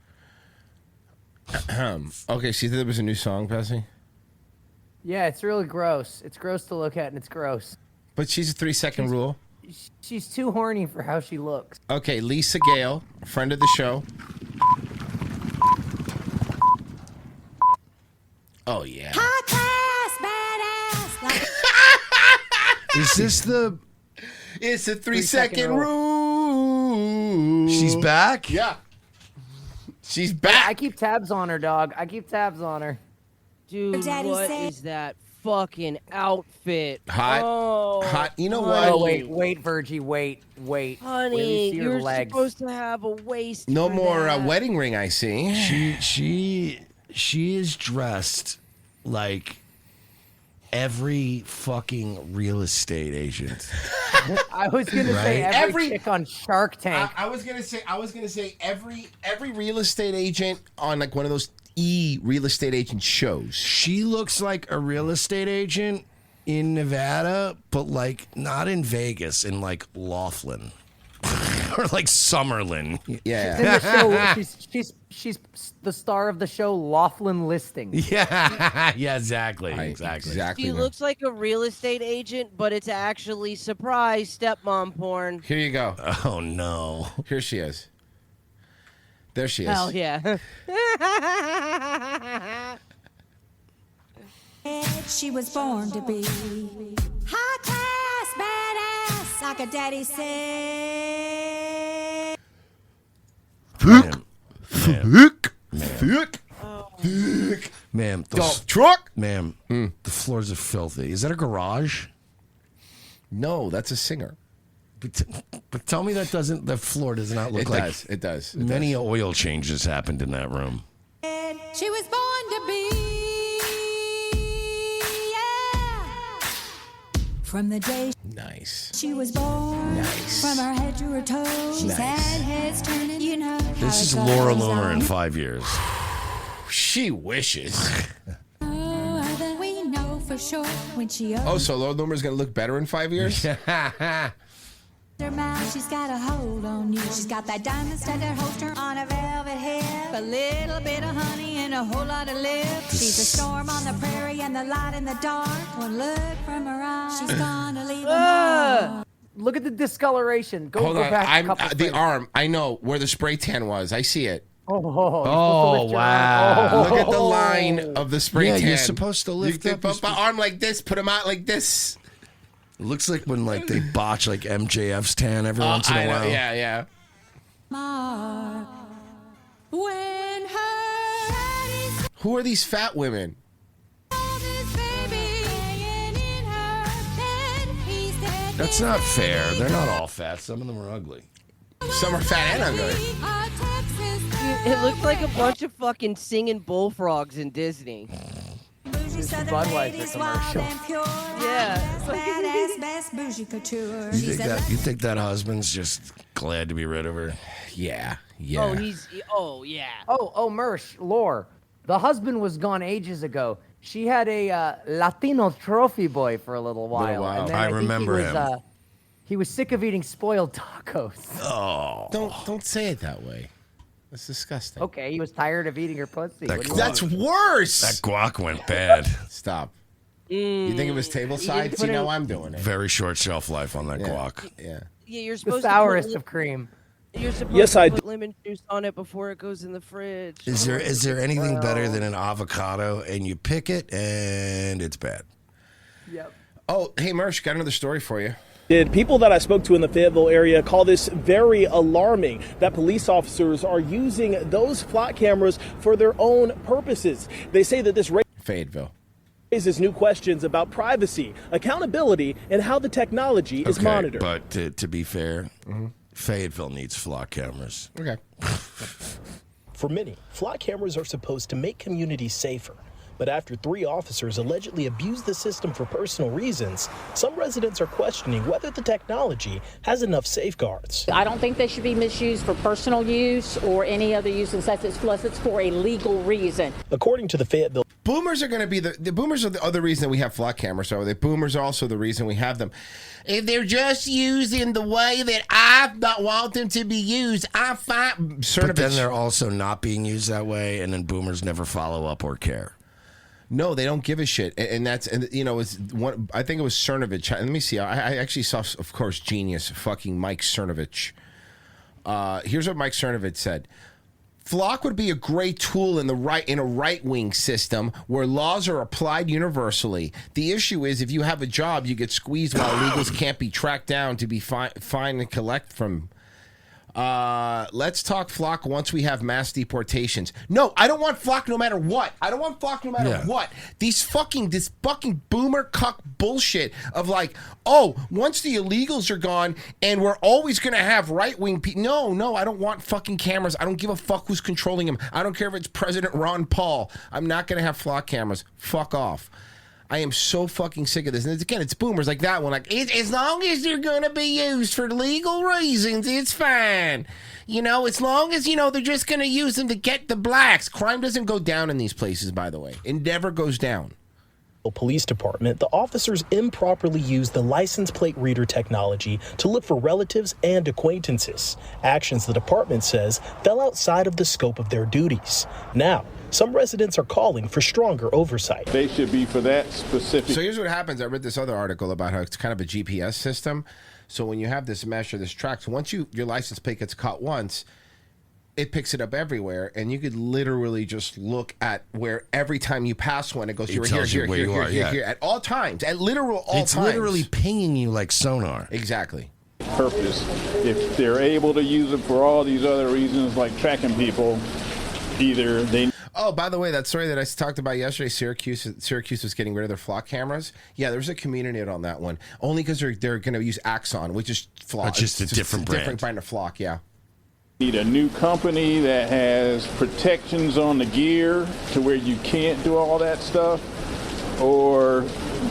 Okay, see, there was a new song, Bessie? Yeah, it's really gross. It's gross to look at, and it's gross. But she's a 3-second rule. She's too horny for how she looks. Okay, Lisa Gale, friend of the show. Oh, yeah. Hot class, badass. Is this the... It's a 3-second rule. She's back? Yeah. She's back. I keep tabs on her, dog. I keep tabs on her. Dude, what is that fucking outfit? Hot. Oh, Hot. You know Oh, what? wait, Virgie, wait. Honey, Wait, see her you're legs. supposed to have a waist. No for more that. wedding ring, I see. She is dressed like every fucking real estate agent. I was gonna say Right? every chick on Shark Tank. I was gonna say every real estate agent on like one of those real estate agent shows. She looks like a real estate agent in Nevada, but like not in Vegas, in like Laughlin or like Summerlin. Yeah. In the show, she's the star of the show Laughlin Listings. Yeah, yeah, exactly. Exactly. She looks like a real estate agent, but it's actually surprise stepmom porn. Here you go. Oh no. Here she is. There she is. Hell yeah. She was born to be hot class, badass, like a daddy said. Ma'am, Golf truck? Ma'am, the floors are filthy. Is that a garage? No, that's a singer. But tell me the floor does not look It like does. It does. It many does. oil changes happened in that room. She was born to be, yeah. From the day Nice. she was born, Nice. from her head to her toes, she's Nice. had heads turning, you know. This is how it Laura goes Loomer in on. 5 years. She wishes. Oh, that we know for sure when she Oh, opens so Lord Loomer's going to look better in 5 years? her mouth, she's got a hold on you. She's got that diamond-studded holster on a velvet hip, a little bit of honey and a whole lot of lips. She's a storm on the prairie and the light in the dark. One look from her eyes, she's gonna leave a mark. Look at the discoloration. Go Hold on. back a couple The frames. arm. I know where the spray tan was. I see it. Oh, you're supposed to Oh, lift your wow. arm. Oh. Look at the line of the spray Yeah, tan. you're supposed to lift you up put my arm like this, put him out like this. It looks like when they botch MJF's tan every once in a I know, while. yeah. Mark. When her head is Who are these fat women? this baby laying in her bed, he's dead. That's not fair. They're not all fat. Some of them are ugly. Some are fat and ugly. Our Texas Dude, it looks like a bunch of fucking singing bullfrogs in Disney. bougie This Southern Budweiser ladies, wild commercial. and pure. Yeah. Badass, best bougie couture. You think that husband's just glad to be rid of her? Yeah. Oh, yeah. Oh, Mersh, Lore. The husband was gone ages ago. She had a Latino trophy boy for a little while. while. And then I think remember he was, him. He was sick of eating spoiled tacos. Oh. Don't say it that way. That's disgusting. Okay, he was tired of eating her pussy. That What do you That's want? worse. That guac went bad. Stop. You think it was table side? See, now I'm doing it. Very short shelf life on that guac. Yeah. Yeah, you're The supposed sourest to of cream. You're supposed Yes, to I put lemon juice on it before it goes in the fridge. Is there anything better than an avocado and you pick it and it's bad? Yep. Oh, hey, Mersh, got another story for you. People that I spoke to in the Fayetteville area call this very alarming, that police officers are using those flock cameras for their own purposes. They say that this Fayetteville raises new questions about privacy, accountability, and how the technology is monitored. But to be fair, Fayetteville needs flock cameras. Okay. For many, flock cameras are supposed to make communities safer. But after 3 officers allegedly abused the system for personal reasons, some residents are questioning whether the technology has enough safeguards. I don't think they should be misused for personal use or any other use unless it's for a legal reason. According to the Fayetteville, boomers are going to be the boomers are the other reason that we have flock cameras. So the boomers are also the reason we have them. If they're just used in the way that I don't want them to be used, I find. But then they're also not being used that way, and then boomers never follow up or care. No, they don't give a shit, and that's it's one. I think it was Cernovich. Let me see. I actually saw, of course, genius fucking Mike Cernovich. Here's what Mike Cernovich said: Flock would be a great tool in a right-wing system where laws are applied universally. The issue is if you have a job, you get squeezed while illegals can't be tracked down to be fined and collect from. Let's talk flock once we have mass deportations. No, I don't want flock no matter what. I don't want flock no matter what. This fucking boomer cuck bullshit of once the illegals are gone and we're always going to have right-wing people. No, I don't want fucking cameras. I don't give a fuck who's controlling them. I don't care if it's President Ron Paul. I'm not going to have flock cameras. Fuck off. I am so fucking sick of this. And again, it's boomers like that one. As long as they're going to be used for legal reasons, it's fine. As long as, they're just going to use them to get the blacks. Crime doesn't go down in these places, by the way. It never goes down. Police Department, the officers improperly used the license plate reader technology to look for relatives and acquaintances. Actions the department says fell outside of the scope of their duties. Now, some residents are calling for stronger oversight. They should be for that specific. So here's what happens. I read this other article about how it's kind of a GPS system. So when you have this mesh or this track, so once your license plate gets caught once, it picks it up everywhere, and you could literally just look at where every time you pass one, it goes, you're here, at all times, at literal all times. It's literally pinging you like sonar. Exactly. Purpose. If they're able to use it for all these other reasons, like tracking people, either they. Oh, by the way, that story that I talked about yesterday, Syracuse was getting rid of their flock cameras. Yeah, there's a community on that one. Only because they're going to use Axon, which is flock. That's just a different brand. Different brand of flock, yeah. Need a new company that has protections on the gear to where you can't do all that stuff, or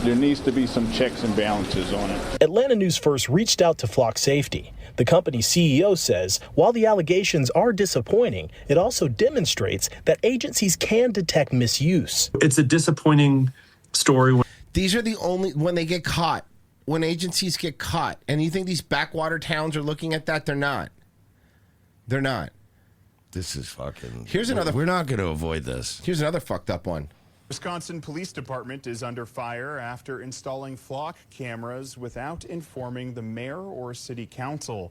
there needs to be some checks and balances on it. Atlanta News First reached out to Flock Safety. The company's CEO says while the allegations are disappointing, it also demonstrates that agencies can detect misuse. It's a disappointing story. These are the only, when they get caught, when agencies get caught, and you think these backwater towns are looking at that, they're not. They're not. This is fucking... Here's another... We're not going to avoid this. Here's another fucked up one. Wisconsin Police Department is under fire after installing flock cameras without informing the mayor or city council.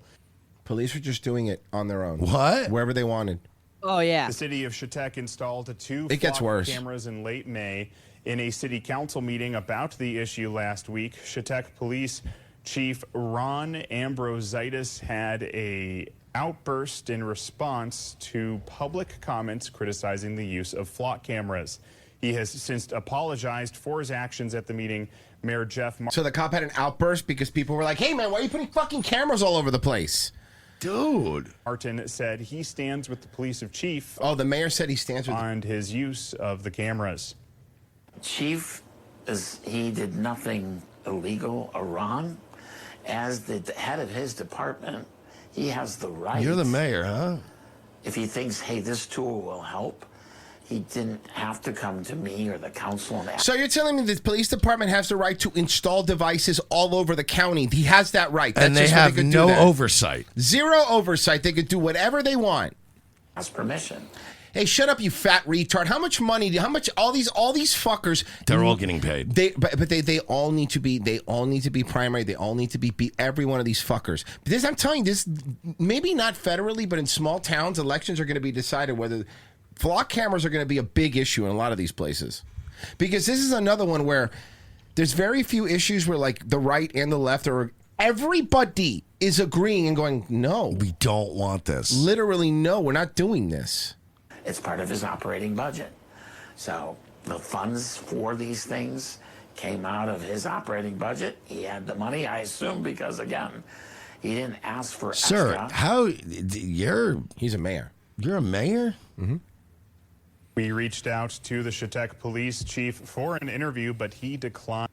Police were just doing it on their own. What? Wherever they wanted. Oh, yeah. The city of Chautauqua installed two It gets flock worse. cameras in late May. In a city council meeting about the issue last week, Chautauqua Police Chief Ron Ambrositis had a outburst in response to public comments criticizing the use of flock cameras. He has since apologized for his actions at the meeting. Mayor Jeff So the cop had an outburst because people were like, hey, man, why are you putting fucking cameras all over the place? Dude. Martin said he stands with the police of chief. Oh, the mayor said he stands with... ...on his use of the cameras. Chief, he did nothing illegal or wrong. As the head of his department, he has the right. You're the mayor, huh? If he thinks, hey, this tool will help, he didn't have to come to me or the council and ask. So you're telling me the police department has the right to install devices all over the county? He has that right. That's And they just what have could no do that. oversight. Zero oversight. They could do whatever they want. Ask permission. Hey, shut up, you fat retard. How much money, all these fuckers, they're all getting paid. They all need to be primary. They all need to be every one of these fuckers. This, I'm telling you, this, maybe not federally, but in small towns, elections are going to be decided whether flock cameras are going to be a big issue in a lot of these places. Because this is another one where there's very few issues where like the right and the left are, everybody is agreeing and going, no. We don't want this. Literally, no, we're not doing this. It's part of his operating budget. So the funds for these things came out of his operating budget. He had the money, I assume, because, again, he didn't ask for Sir, extra. how... He's a mayor. You're a mayor? Mm-hmm. We reached out to the Chautauqua police chief for an interview, but he declined.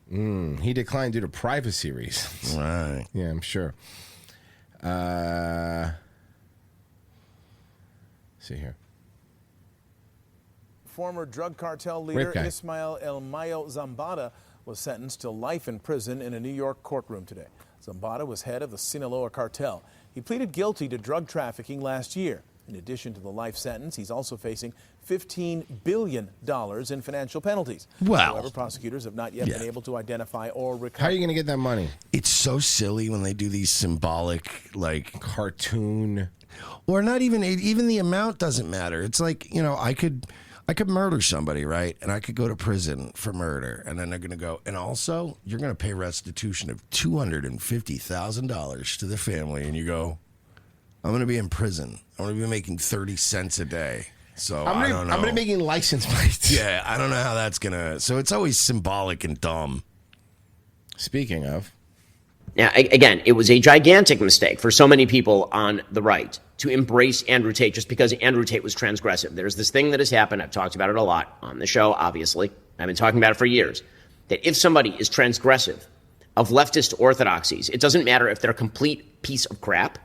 He declined due to privacy reasons. Right. Yeah, I'm sure. See here. Former drug cartel leader Ismael El Mayo Zambada was sentenced to life in prison in a New York courtroom today. Zambada was head of the Sinaloa cartel. He pleaded guilty to drug trafficking last year. In addition to the life sentence, he's also facing $15 billion in financial penalties. Wow. However, prosecutors have not yet been able to identify or recover. How are you going to get that money? It's so silly when they do these symbolic, like, cartoon... Or not even the amount doesn't matter. It's like, you know, I could murder somebody, right? And I could go to prison for murder. And then they're going to go, and also, you're going to pay restitution of $250,000 to the family. And you go, I'm going to be in prison. I'm going to be making 30 cents a day. So I don't know. I'm going to be making license plates. Yeah, I don't know how that's going to... So it's always symbolic and dumb. Speaking of... Now, again, it was a gigantic mistake for so many people on the right to embrace Andrew Tate just because Andrew Tate was transgressive. There's this thing that has happened. I've talked about it a lot on the show, obviously. I've been talking about it for years. That if somebody is transgressive of leftist orthodoxies, it doesn't matter if they're a complete piece of crap.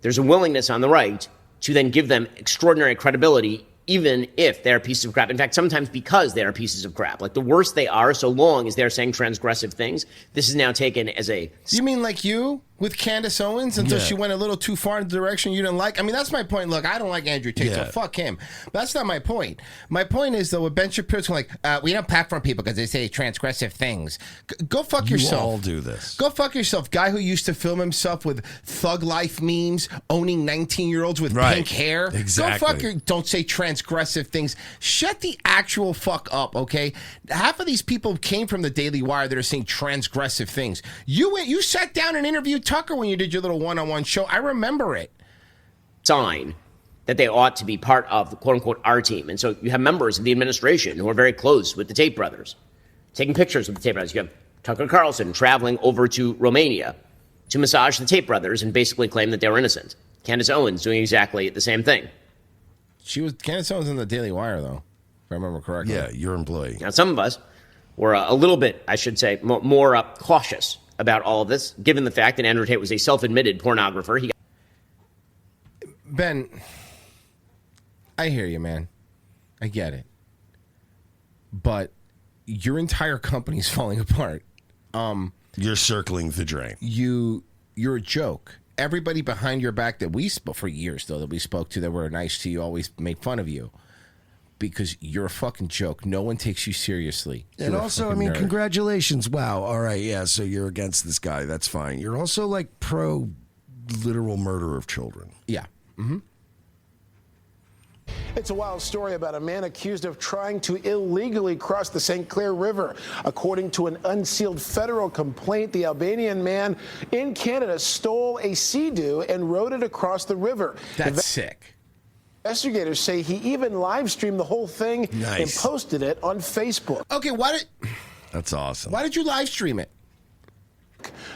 There's a willingness on the right to then give them extraordinary credibility even if they're pieces of crap. In fact, sometimes because they are pieces of crap. Like the worse they are, so long as they're saying transgressive things, this is now taken as a... You mean like you with Candace Owens until she went a little too far in the direction you didn't like? I mean, that's my point. Look, I don't like Andrew Tate, so fuck him. But that's not my point. My point is, though, with Ben Shapiro's like, we don't platform people because they say transgressive things. Go fuck yourself. You all do this. Go fuck yourself. Guy who used to film himself with thug life memes, owning 19-year-olds with pink hair. Exactly. Go fuck your... Don't say transgressive things. Shut the actual fuck up, okay? Half of these people came from the Daily Wire that are saying transgressive things. You sat down and interviewed Tucker when you did your little one-on-one show. I remember it. Sign that they ought to be part of the quote-unquote our team. And so you have members of the administration who are very close with the Tate brothers, taking pictures with the Tate brothers. You have Tucker Carlson traveling over to Romania to massage the Tate brothers and basically claim that they were innocent. Candace Owens doing exactly the same thing. Candace Owens in the Daily Wire, though, if I remember correctly. Yeah, your employee. Now, some of us were a little bit, I should say, more cautious about all of this, given the fact that Andrew Tate was a self-admitted pornographer. Ben, I hear you, man. I get it. But your entire company's falling apart. You're circling the drain. You're a joke. Everybody behind your back that we spoke for years, though, that we spoke to that were nice to you, always made fun of you. Because you're a fucking joke. No one takes you seriously. And also, I mean, congratulations. Wow. All right. Yeah. So you're against this guy. That's fine. You're also like pro literal murder of children. Yeah. Mm-hmm. It's a wild story about a man accused of trying to illegally cross the St. Clair River. According to an unsealed federal complaint, the Albanian man in Canada stole a sea-doo and rowed it across the river. That's sick. Investigators say he even live streamed the whole thing and posted it on Facebook. Okay, That's awesome. Why did you live stream it?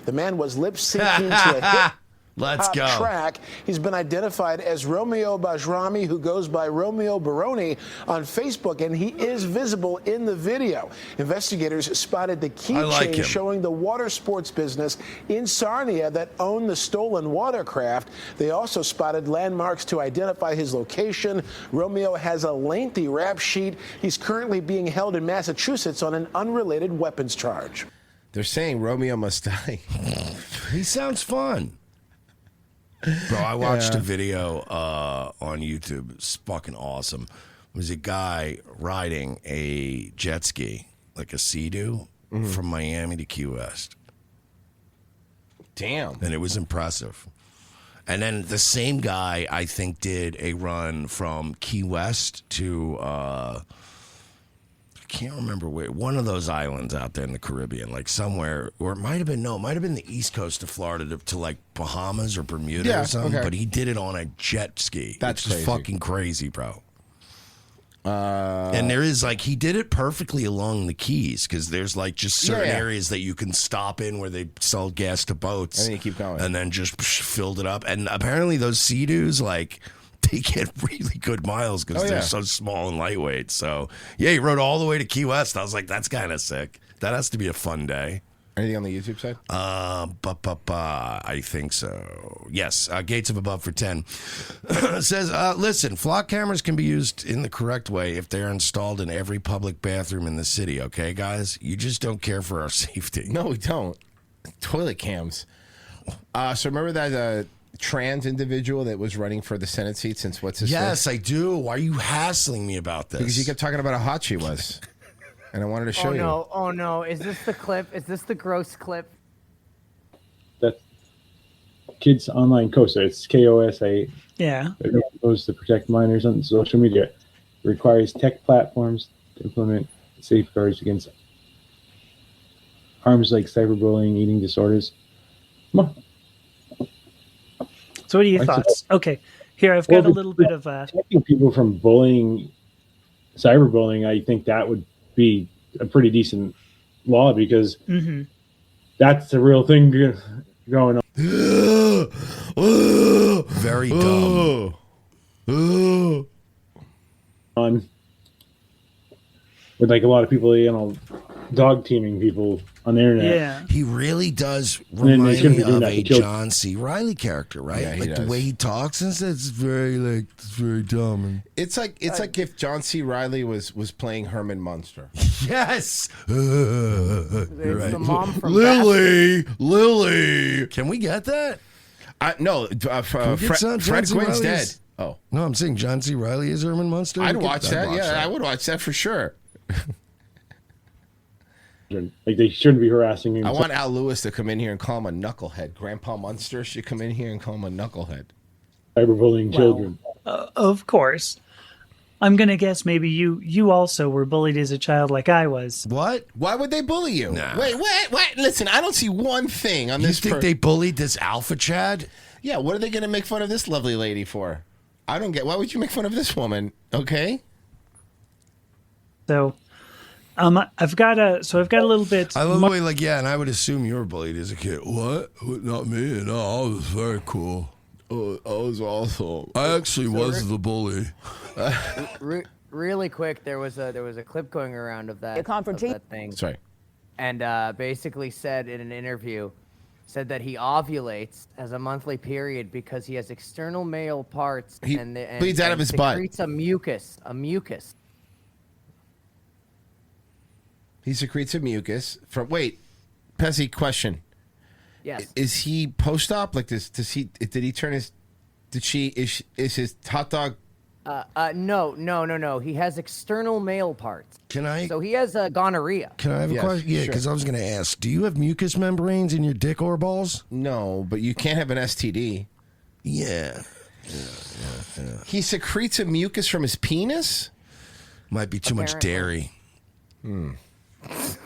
The man was lip syncing to a hit Let's go. track. He's been identified as Romeo Bajrami, who goes by Romeo Baroni on Facebook, and he is visible in the video. Investigators spotted the keychain showing the water sports business in Sarnia that owned the stolen watercraft. They also spotted landmarks to identify his location. Romeo has a lengthy rap sheet. He's currently being held in Massachusetts on an unrelated weapons charge. They're saying Romeo must die. He sounds fun. Bro, I watched a video on YouTube. It's fucking awesome. It was a guy riding a jet ski, like a Sea-Doo, from Miami to Key West. Damn. And it was impressive. And then the same guy, I think, did a run from Key West to... I can't remember where, one of those islands out there in the Caribbean, like somewhere, or it might have been the east coast of Florida to like Bahamas or Bermuda or something, but he did it on a jet ski. That's which is fucking crazy, bro. And there is like, he did it perfectly along the Keys, because there's like just certain areas that you can stop in where they sell gas to boats. And then you keep going. And then just filled it up. And apparently those Sea-Doos, like... they get really good miles because they're so small and lightweight. So, yeah, he rode all the way to Key West. I was like, that's kind of sick. That has to be a fun day. Anything on the YouTube side? I think so. Yes. Gates of Above for 10 says, listen, flock cameras can be used in the correct way if they're installed in every public bathroom in the city. Okay, guys? You just don't care for our safety. No, we don't. Toilet cams. So remember that... trans individual that was running for the Senate seat since what's his Yes, I do. Why are you hassling me about this? Because you kept talking about how hot she was. And I wanted to show you. Oh no. Is this the clip? Is this the gross clip? That's Kids Online COSA. It's KOSA. Yeah. It goes to protect minors on social media. It requires tech platforms to implement safeguards against harms like cyberbullying, eating disorders. Come on. So what are your thoughts? Okay, here I've got a little bit of protecting people from bullying, cyberbullying. I think that would be a pretty decent law because that's the real thing going on. Very dumb. On with like a lot of people, dog teaming people on the internet. Yeah. He really does remind me of a John C. Reilly character, right? Yeah, like the way he talks and says it's very dumb. It's like if John C. Reilly was playing Herman Munster. Yes. It's right. the mom from Lily. Can we get that? No, Fred Quinn's dead. Oh no, I'm saying John C. Reilly is Herman Munster. I'd watch that. I would watch that for sure. Like they shouldn't be harassing him. I want Al Lewis to come in here and call him a knucklehead. Grandpa Munster should come in here and call him a knucklehead. Cyberbullying children. Of course. I'm going to guess maybe you also were bullied as a child like I was. What? Why would they bully you? Nah. Wait, what? Listen, I don't see one thing on this. You think they bullied this alpha Chad? Yeah, what are they going to make fun of this lovely lady for? I don't get. Why would you make fun of this woman? Okay. So, I've got a little bit. I love the way, like, yeah, and I would assume you were bullied as a kid. What? Not me. No, I was very cool. Oh, I was awesome. I actually was the bully. Really quick, there was a clip going around of that, thing. Sorry. And basically said in an interview, that he ovulates as a monthly period because he has external male parts and bleeds out of his butt. Secretes a mucus. He secretes a mucus from. Wait, Pessy, question. Yes. Is he post-op like this? Does he? Did he turn his? Did she? Is his hot dog? No. He has external male parts. Can I? So he has gonorrhea. Can I have a question? Yeah, because I was going to ask, do you have mucous membranes in your dick or balls? No, but you can't have an STD. Yeah. He secretes a mucus from his penis? Might be too much dairy. Ew. Is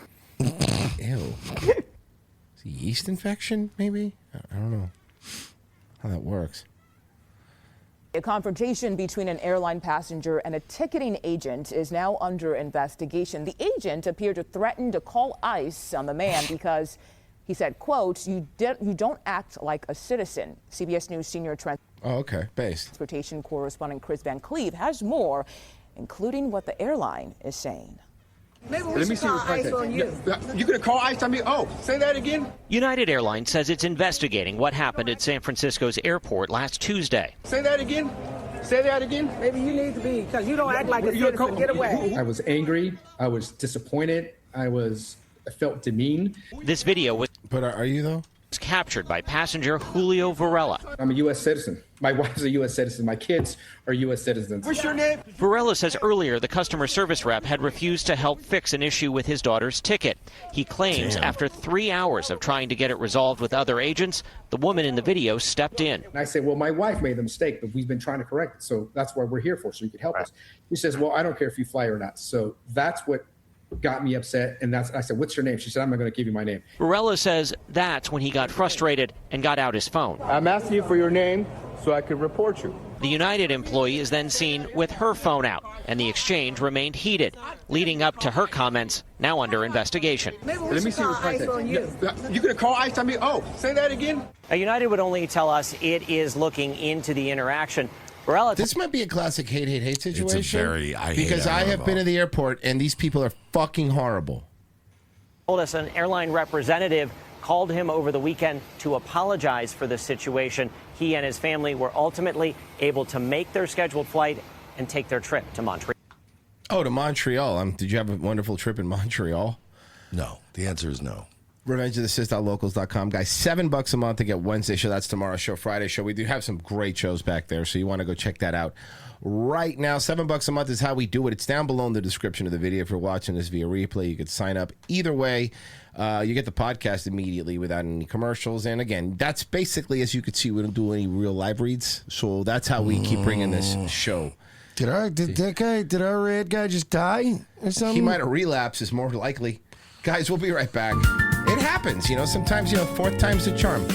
it a yeast infection, maybe? I don't know how that works. A confrontation between an airline passenger and a ticketing agent is now under investigation. The agent appeared to threaten to call ICE on the man because he said, quote, you don't act like a citizen. CBS News senior transportation correspondent Chris Van Cleve has more, including what the airline is saying. Maybe we should call ICE on you. You're going to call ICE on me? Oh, say that again? United Airlines says it's investigating what happened at San Francisco's airport last Tuesday. Say that again? Say that again? Maybe you need to be, because you don't act like a citizen. Get away. I was angry. I was disappointed. I felt demeaned. This video was... But are you, though? Captured by passenger Julio Varela. I'm a U.S. citizen. My wife's a U.S. citizen. My kids are U.S. citizens. What's your name? Varela says earlier the customer service rep had refused to help fix an issue with his daughter's ticket. He claims after 3 hours of trying to get it resolved with other agents, the woman in the video stepped in. And I said, well, my wife made the mistake, but we've been trying to correct it. So that's why we're here for, so you could help us. He says, well, I don't care if you fly or not. So that's what got me upset, and I said, what's your name? She said, I'm not going to give you my name. Varela says that's when he got frustrated and got out his phone. I'm asking you for your name so I can report you. The United employee is then seen with her phone out, and the exchange remained heated, leading up to her comments now under investigation. Let me see your contact. You're going to call ICE on me? Oh, say that again? United would only tell us it is looking into the interaction. This might be a classic hate situation. It's a very because I have been at the airport and these people are fucking horrible. Told us an airline representative called him over the weekend to apologize for the situation. He and his family were ultimately able to make their scheduled flight and take their trip to Montreal. Oh, to Montreal. Did you have a wonderful trip in Montreal? No. The answer is no. RevengeOfTheSith.locals.com. Guys, $7 a month to get Wednesday show. That's tomorrow's show, Friday show. We do have some great shows back there, so you want to go check that out right now. $7 a month is how we do it. It's down below in the description of the video. If you're watching this via replay, you could sign up. Either way, you get the podcast immediately without any commercials. And again, that's basically, as you can see, we don't do any real live reads, so that's how we keep bringing this show. Did our red guy just die or something? He might have relapsed, is more likely. Guys, we'll be right back. It happens, sometimes, fourth time's the charm.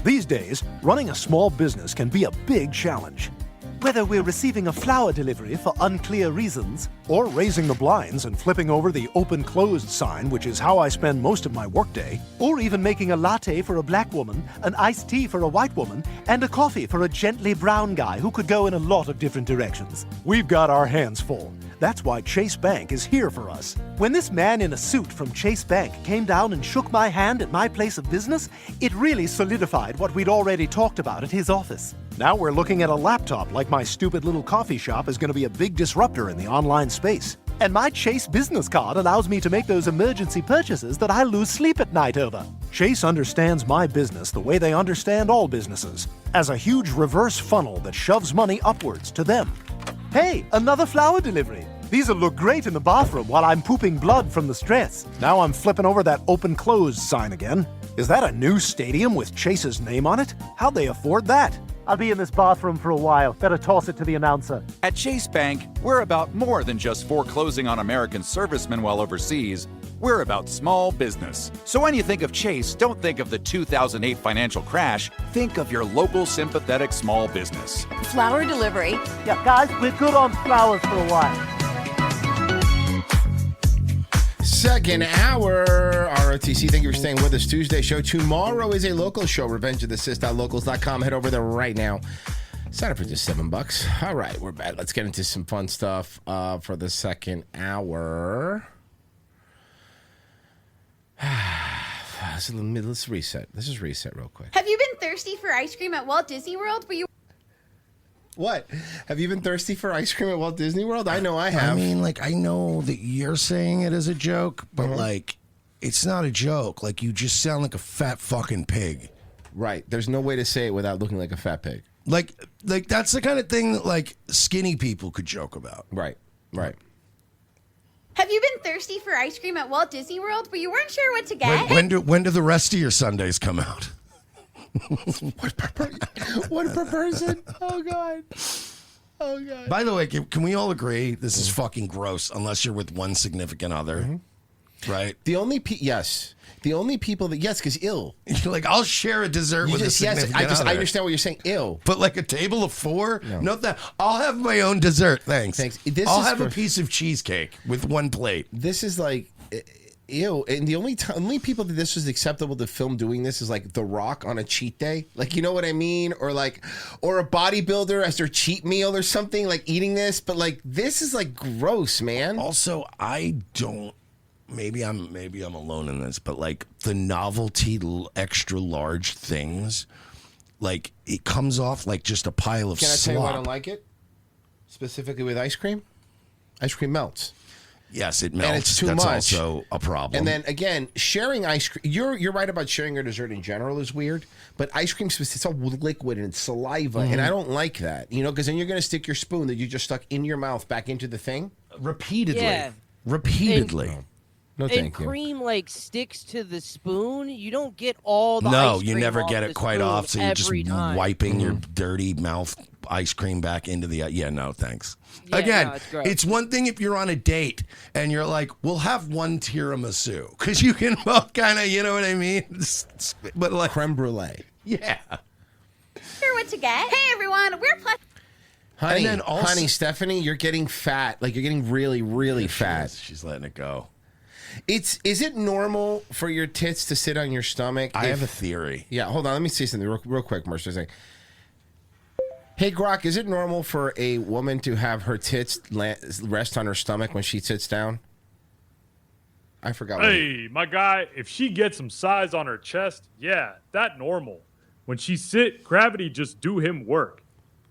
These days, running a small business can be a big challenge. Whether we're receiving a flower delivery for unclear reasons, or raising the blinds and flipping over the open-closed sign, which is how I spend most of my workday, or even making a latte for a black woman, an iced tea for a white woman, and a coffee for a gently brown guy who could go in a lot of different directions. We've got our hands full. That's why Chase Bank is here for us. When this man in a suit from Chase Bank came down and shook my hand at my place of business, it really solidified what we'd already talked about at his office. Now we're looking at a laptop like my stupid little coffee shop is going to be a big disruptor in the online space. And my Chase business card allows me to make those emergency purchases that I lose sleep at night over. Chase understands my business the way they understand all businesses, as a huge reverse funnel that shoves money upwards to them. Hey, another flower delivery. These'll look great in the bathroom while I'm pooping blood from the stress. Now I'm flipping over that open-closed sign again. Is that a new stadium with Chase's name on it? How'd they afford that? I'll be in this bathroom for a while. Better toss it to the announcer. At Chase Bank, we're about more than just foreclosing on American servicemen while overseas. We're about small business. So when you think of Chase, don't think of the 2008 financial crash. Think of your local sympathetic small business. Flower delivery. Yeah, guys, we're good on flowers for a while. Second hour, ROTC. Thank you for staying with us. Tuesday show. Tomorrow is a local show. RevengeOfTheSys.locals.com. Head over there right now. Sign up for just $7. All right, we're back. Let's get into some fun stuff for the second hour. Let's reset. Let's just reset real quick. Have you been thirsty for ice cream at Walt Disney World? What? Have you been thirsty for ice cream at Walt Disney World? I know I have. I mean, like, I know that you're saying it as a joke, but, like, it's not a joke. Like, you just sound like a fat fucking pig. Right. There's no way to say it without looking like a fat pig. Like that's the kind of thing that, like, skinny people could joke about. Right. Right. Have you been thirsty for ice cream at Walt Disney World, but you weren't sure what to get? When do the rest of your Sundays come out? One per person? Oh, God. Oh, God. By the way, can we all agree this is fucking gross unless you're with one significant other? Right? The only people that, yes, because ill. Like, I'll share a dessert with a significant other. I understand what you're saying, ill. But like a table of four? No, that I'll have my own dessert, thanks. I'll have a piece of cheesecake with one plate. This is like... Ew, and the only people that this was acceptable to film doing this is like The Rock on a cheat day, like, you know what I mean, or a bodybuilder as their cheat meal or something, like eating this. But like, this is like gross, man. Also, I don't. Maybe I'm alone in this, but like the novelty extra large things, like it comes off like just a pile of slop. Can I tell you why I don't like it? Specifically with ice cream. Ice cream melts. Yes, it melts. And it's too That's much. also a problem. And then again, sharing ice cream. You're right about sharing your dessert in general is weird, but ice cream, it's all liquid and it's saliva, and I don't like that. You know, because then you're going to stick your spoon that you just stuck in your mouth back into the thing repeatedly. Yeah. Repeatedly. No, and thank you. cream like sticks to the spoon. You don't get all the No, ice you cream never off get the it quite spoon off, so you're just every time. wiping your dirty mouth ice cream back into the... Yeah, no, thanks. Yeah, Again, no, it's gross. it's one thing if you're on a date and you're like, we'll have one tiramisu. Because you can both kind of, you know what I mean? But like... Creme brulee. Yeah. Sure what to get? Hey everyone, we're Honey, And then also- honey, Stephanie, you're getting fat. Like, you're getting really, really fat. She's letting it go. Is it normal for your tits to sit on your stomach? I have a theory. Yeah, hold on. Let me say something real quick, Mercer. Hey, Grok, is it normal for a woman to have her tits rest on her stomach when she sits down? I forgot. Hey, my guy, if she gets some size on her chest, yeah, that normal. When she sit, gravity just do him work.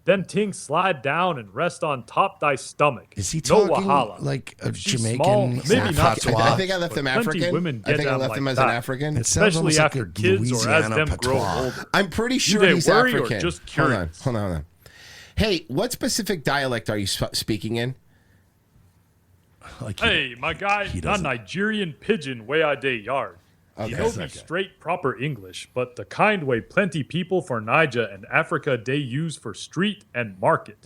Then ting slide down and rest on top thy stomach. Is he no talking wahala. like a If she's Jamaican small, maybe not. I think I left him but plenty African. women I get think I down left like him as that. an African. It sounds Especially almost after like a kids or as Louisiana them grow patois. older. I'm pretty Do sure they he's worry African. or just curious? Hold on. Hey, what specific dialect are you speaking in? Hey, my guy, not Nigerian pidgin way I day yard. Okay. You know be straight proper English, but the kind way plenty people for Niger and Africa they use for street and market.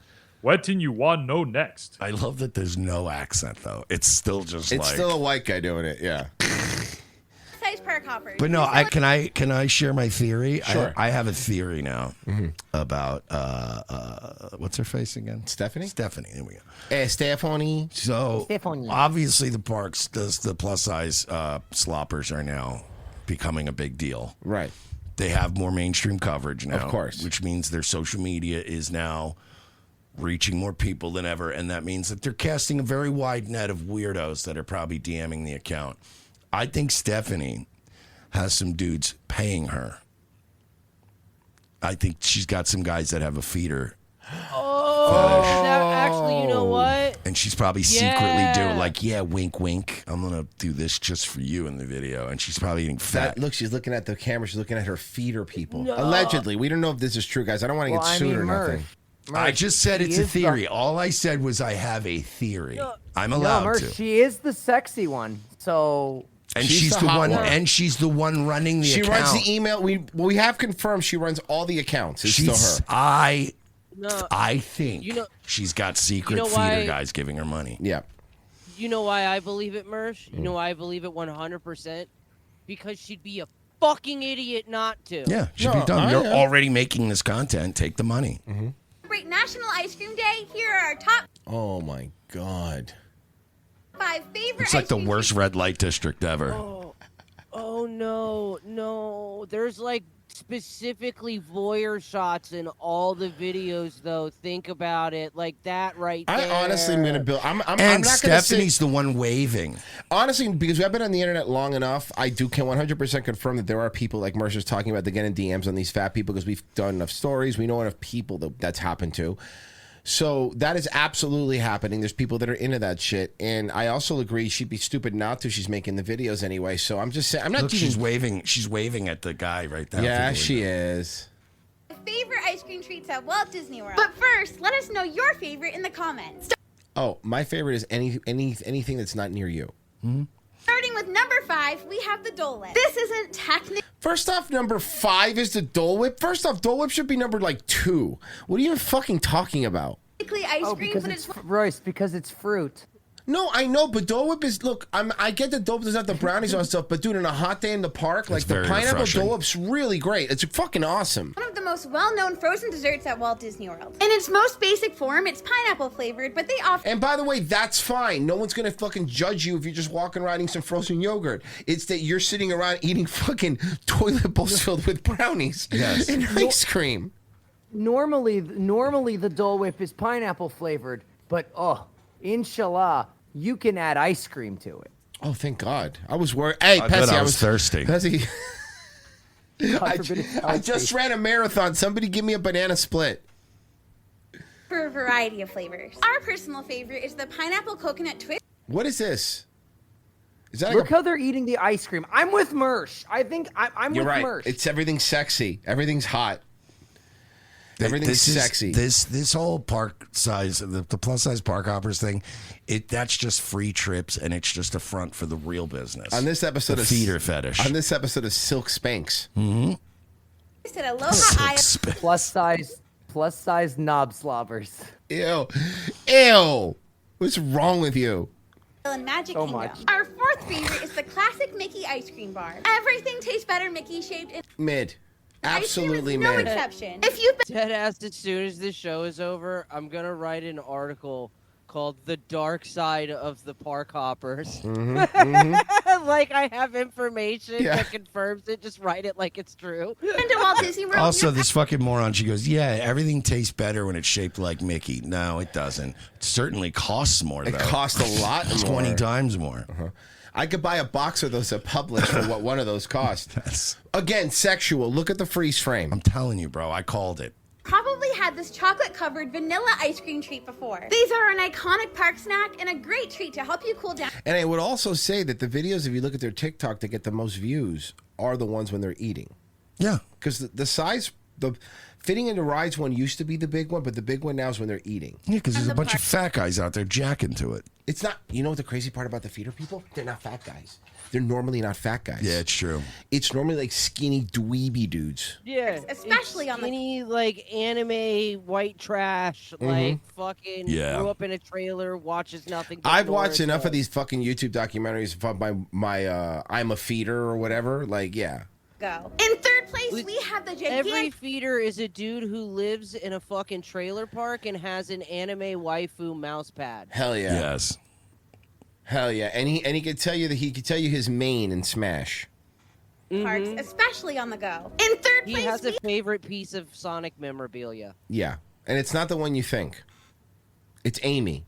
What thing you want know next? I love that there's no accent, though. It's still just It's still a white guy doing it, yeah. Size Park park hoppers. But no, can I share my theory? Sure. I have a theory now about what's her face again? Stephanie. Stephanie. There we go. Stephanie. So Stephanie. obviously the parks, the plus size sloppers are now becoming a big deal. Right. They have more mainstream coverage now, Of course. which means their social media is now reaching more people than ever, and that means that they're casting a very wide net of weirdos that are probably DMing the account. I think Stephanie has some dudes paying her. I think she's got some guys that have a feeder. Actually, you know what? And she's probably secretly doing wink, wink. I'm going to do this just for you in the video. And she's probably eating fat. Look, she's looking at the camera. She's looking at her feeder people. No. Allegedly. We don't know if this is true, guys. I don't want to get sued or nothing. I just said it's a theory. All I said was I have a theory. I'm allowed to. She is the sexy one. So... And she's the one. And she's the one running the account. She runs the email. We have confirmed she runs all the accounts. It's still her. I think she's got secret feeder guys giving her money. Yeah. You know why I believe it, Mersh? You know why I believe it 100%? Because she'd be a fucking idiot not to. Yeah, she'd be done. You're already making this content. Take the money. Celebrate National Ice Cream Day. Here are our top Oh my God. 5 favorite. It's like ice the cream worst red light district ever. Oh no. There's like specifically voyeur shots in all the videos though. Think about it. Like that right there. I honestly am going to build. I'm not And gonna Stephanie's say, the one waving. honestly, because I've been on the internet long enough, I can 100% confirm that there are people like Mercer's talking about. They're getting DMs on these fat people because we've done enough stories. We know enough people that's happened to. So that is absolutely happening. There's people that are into that shit, and I also agree she'd be stupid not to. She's making the videos anyway. So I'm just saying, I'm not. Look, she's waving. She's waving at the guy right there. Yeah, she is. favorite ice cream treats at Walt Disney World. But first, let us know your favorite in the comments. Oh, my favorite is anything that's not near you. Starting with number 5, we have the Dole Whip. This isn't technically. First off, number 5 is the Dole Whip. First off, Dole Whip should be number like 2. What are you even fucking talking about? Ice cream, because but it's Royce, because it's fruit. No, I know, but Dole Whip is I get that Dole Whip doesn't have the brownies on stuff, but dude, on a hot day in the park, like the pineapple refreshing. Dole Whip's really great. It's fucking awesome. One of the most well-known frozen desserts at Walt Disney World. In its most basic form, it's pineapple flavored, but they offer. And by the way, that's fine. No one's gonna fucking judge you if you're just walking around eating some frozen yogurt. It's that you're sitting around eating fucking toilet bowls filled with brownies and ice cream. Normally the Dole Whip is pineapple flavored, but inshallah, you can add ice cream to it. Oh, thank God. I was worried. Hey, Pessy, I was thirsty. Pessy, I just ran a marathon. Somebody give me a banana split. For a variety of flavors. Our personal favorite is the pineapple coconut twist. What is this? Is that Look how they're eating the ice cream. I'm with Mersh. I think I'm You're with right. Mersh. It's everything's sexy. Everything's hot. Everything's sexy. This whole park size, the plus size park hoppers thing, that's just free trips, and it's just a front for the real business. On this episode of feeder fetish. On this episode of Silk Spanx. Mm-hmm. Said aloha plus size knob slobbers. Ew. What's wrong with you? and Magic So Kingdom. much. Our fourth favorite is the classic Mickey ice cream bar. Everything tastes better Mickey shaped. And Mid. Absolutely no mid. exception. If you've been Dead ass, as soon as this show is over, I'm gonna write an article called "The Dark Side of the Park Hoppers." Like I have information that confirms it. Just write it like it's true. to Walt Disney World, Also, this fucking moron, she goes, yeah, everything tastes better when it's shaped like Mickey. No, it doesn't. It certainly costs more, though. It costs a lot more. 20 times more. I could buy a box of those at Publix for what one of those cost. Again, sexual. Look at the freeze frame. I'm telling you, bro. I called it. probably had this chocolate-covered vanilla ice cream treat before. These are an iconic park snack and a great treat to help you cool down. And I would also say that the videos, if you look at their TikTok, that get the most views are the ones when they're eating. Yeah. Because the size the fitting into rides one used to be the big one, but the big one now is when they're eating. Yeah, because there's a bunch of fat guys out there jacking to it. It's not. You know what the crazy part about the feeder people? They're not fat guys. They're normally not fat guys. Yeah, it's true. It's normally like skinny dweeby dudes. Yeah, especially on any like anime white trash, like fucking grew up in a trailer, watches nothing. but I've watched Naruto. enough of these fucking YouTube documentaries from my I'm a feeder or whatever. Like, yeah. Go. In third place, we have the gigantic. Every feeder is a dude who lives in a fucking trailer park and has an anime waifu mouse pad. Hell yeah. Yes. Hell yeah. And he could tell you his main in Smash. Parks, especially on the go. In third place, He has a favorite piece of Sonic memorabilia. Yeah. And it's not the one you think. It's Amy.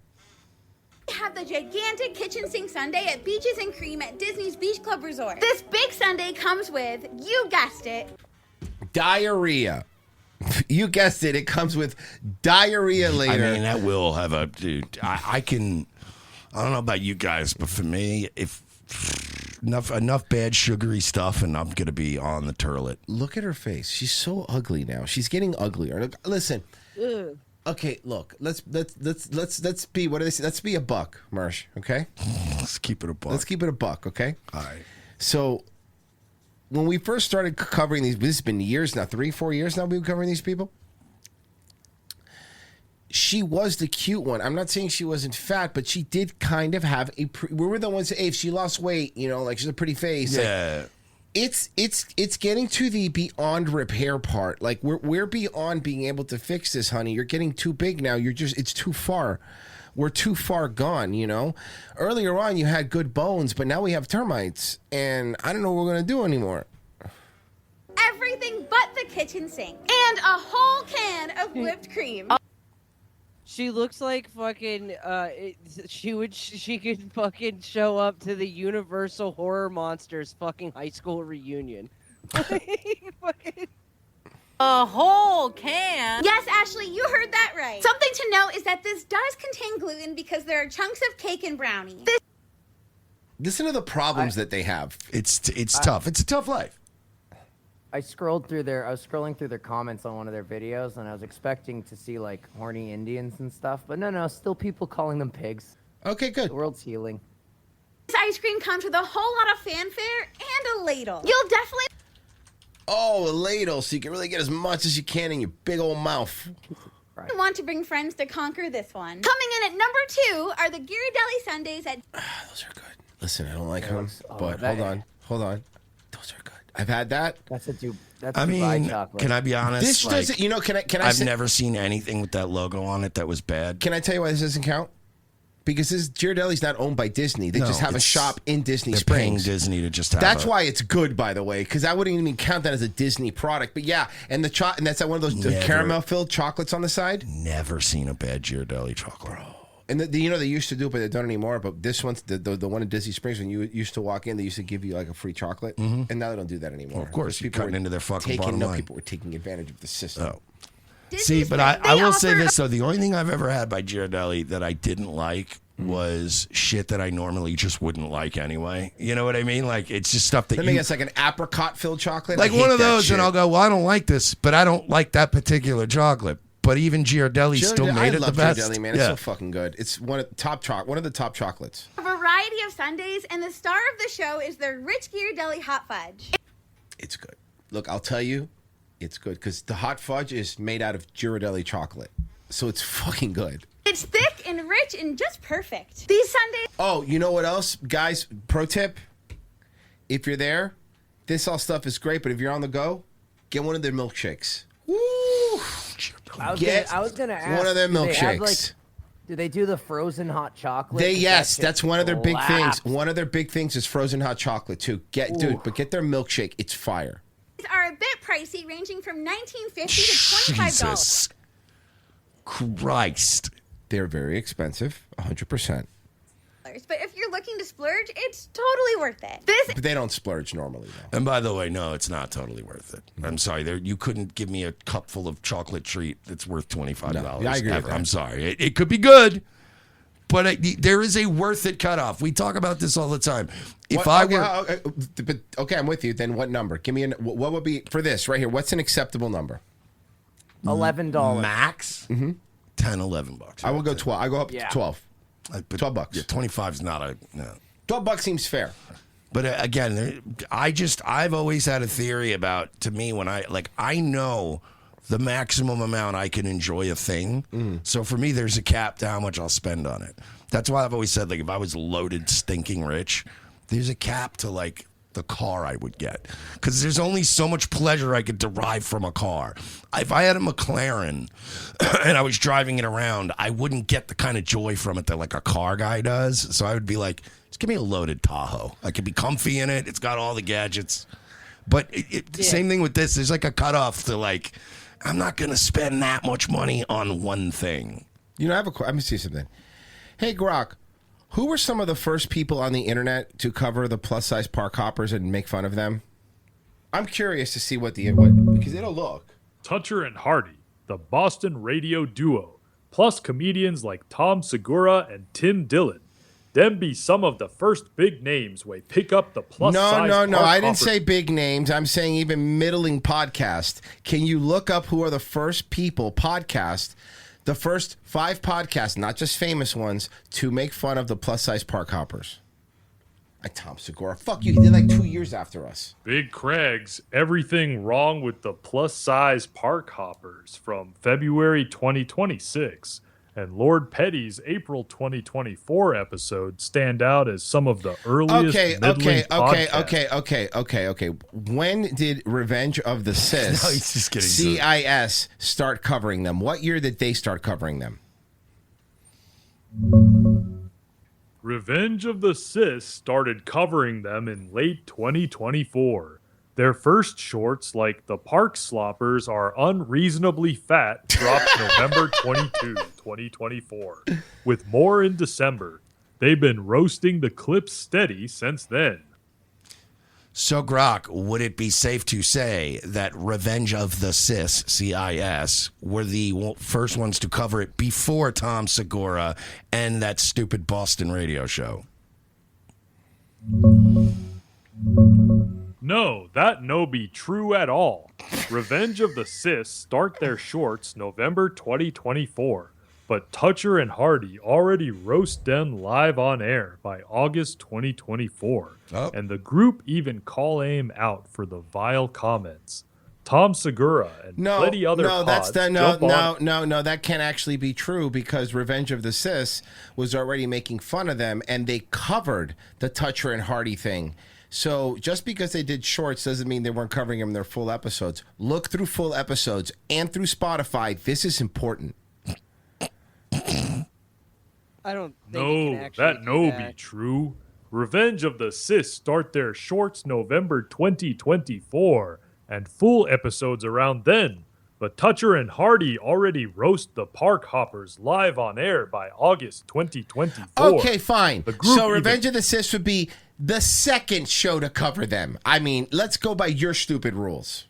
we have the gigantic kitchen sink sundae at Beaches and Cream at Disney's Beach Club Resort. This big sundae comes with, you guessed it, Diarrhea. You guessed it. It comes with diarrhea later. I mean, that will have a dude. I don't know about you guys, but for me, if enough bad sugary stuff, and I'm gonna be on the turlet. Look at her face. She's so ugly now. She's getting uglier. Listen. Ugh. Okay, look. Let's be, what do they say? Let's be a buck, Marsh. Okay. Let's keep it a buck. Let's keep it a buck. Okay. All right. So when we first started covering these, this has been years now, 3-4 years now we've been covering these people. She was the cute one. I'm not saying she wasn't fat, but she did kind of have we were the ones that, hey, if she lost weight, you know, like she's a pretty face. Yeah. Like, it's getting to the beyond repair part. Like we're beyond being able to fix this, honey. You're getting too big now. It's too far. We're too far gone, you know? Earlier on, you had good bones, but now we have termites, and I don't know what we're going to do anymore. everything but the kitchen sink, and a whole can of whipped cream. She looks like fucking. She could fucking show up to the Universal Horror Monsters fucking high school reunion. Fucking. A whole can? Yes, Ashley, you heard that right. Something to note is that this does contain gluten because there are chunks of cake and brownie. Listen to the problems that they have. It's tough. It's a tough life. I was scrolling through their comments on one of their videos, and I was expecting to see like horny Indians and stuff, but no, still people calling them pigs. Okay, good. The world's healing. This ice cream comes with a whole lot of fanfare and a ladle. You'll definitely... Oh, a ladle, so you can really get as much as you can in your big old mouth. Right. Want to bring friends to conquer this one. Coming in at number 2 are the Ghirardelli sundaes at... Those are good. Listen, I don't like them, oh, but that- hold on. Those are good. I've had that. That's I Dubai mean, chocolate. can I be honest? This doesn't, you know, can I I've say, never seen anything with that logo on it that was bad. Can I tell you why this doesn't count? Because this Ghirardelli's not owned by Disney. They No, just have a it's- shop in Disney They're Springs. paying Disney to just have That's a- why it's good, by the way, because I wouldn't even count that as a Disney product. But yeah, and and that's one of those Never. caramel-filled chocolates on the side. Never seen a bad Ghirardelli chocolate. And you know they used to do it, but they don't anymore. But this one's the one in Disney Springs. When you used to walk in, they used to give you like a free chocolate, and now they don't do that anymore. Well, of course, you're cutting into their fucking bottom line. People were taking advantage of the system. Oh. See, but I will say this though: the only thing I've ever had by Ghirardelli that I didn't like was shit that I normally just wouldn't like anyway. You know what I mean? Like it's just stuff that Let me guess, like an apricot-filled chocolate, like I hate one of that those, shit. and I'll go, well, I don't like this, but I don't like that particular chocolate. But even Ghirardelli still made it the best. Ghirardelli, man. It's so fucking good. It's one of the top chocolates. A variety of sundaes, and the star of the show is their rich Ghirardelli hot fudge. It's good. Look, I'll tell you, it's good because the hot fudge is made out of Ghirardelli chocolate, so it's fucking good. It's thick and rich and just perfect. These sundaes... Oh, you know what else, guys? Pro tip: if you're there, this all stuff is great, but if you're on the go, get one of their milkshakes. Woo! I was gonna ask one of their do they have, milkshakes. like, do they do the frozen hot chocolate? That's one of their big slaps. things. One of their big things is frozen hot chocolate too. But get their milkshake. It's fire. These are a bit pricey, ranging from $19.50 to $25. Jesus Christ. They're very expensive, 100%. But if you're looking to splurge, it's totally worth it. This... But they don't splurge normally, though. And by the way, no, it's not totally worth it. I'm sorry. You couldn't give me a cup full of chocolate treat that's worth $25. No, I agree with ever. that. I'm sorry. It could be good, but there is a worth it cutoff. We talk about this all the time. I'm with you. Then what number? Give me what would be for this right here? What's an acceptable number? $11 max. Mm-hmm. 10, $11. I will go 12. I go up to 12. $12. Yeah, 25 is not a. No. $12 seems fair. But again, I've always had a theory about, to me, when I know the maximum amount I can enjoy a thing. So for me, there's a cap to how much I'll spend on it. That's why I've always said, like, if I was loaded, stinking rich, there's a cap to, like, the car I would get. Because there's only so much pleasure I could derive from a car. If I had a McLaren and I was driving it around, I wouldn't get the kind of joy from it that, like, a car guy does. So I would be like, just give me a loaded Tahoe. I could be comfy in it. It's got all the gadgets. But same thing with this. There's, like, a cutoff to, like, I'm not going to spend that much money on one thing. You know, let me see something. Hey, Grok, who were some of the first people on the internet to cover the plus-size park hoppers and make fun of them? I'm curious to see what because it'll look. Toucher and Hardy, the Boston radio duo, plus comedians like Tom Segura and Tim Dillon. Them be some of the first big names we pick up the plus-size No. park I didn't hoppers. say big names. I'm saying even middling podcast. Can you look up who are the first people, the first 5 podcasts, not just famous ones, to make fun of the plus-size park hoppers? Tom Segura. Fuck you. He did like 2 years after us. Big Craig's Everything Wrong with the Plus-Size Park Hoppers from February 2026 and Lord Petty's April 2024 episode stand out as some of the earliest middling podcasts. Okay. When did Revenge of the Cis, No, he's just kidding. CIS, start covering them? What year did they start covering them? Revenge of the Cis started covering them in late 2024. Their first shorts, like The Park Sloppers Are Unreasonably Fat, dropped November 22, 2024, with more in December. They've been roasting the clips steady since then. So, Grok, would it be safe to say that Revenge of the Cis, CIS, were the first ones to cover it before Tom Segura and that stupid Boston radio show? No, that no be true at all. Revenge of the Cis start their shorts November 2024, but Toucher and Hardy already roast them live on air by August 2024, and the group even call aim out for the vile comments. Tom Segura and plenty other pods no, that can't actually be true because Revenge of the Cis was already making fun of them, and they covered the Toucher and Hardy thing. So just because they did shorts doesn't mean they weren't covering them in their full episodes. Look through full episodes and through Spotify. This is important. I don't think No, that no be true. Revenge of the Cis start their shorts November 2024 and full episodes around then. But Toucher and Hardy already roast the Park Hoppers live on air by August 2024. Okay, fine. So Revenge of the Cis would be the second show to cover them. I mean, let's go by your stupid rules.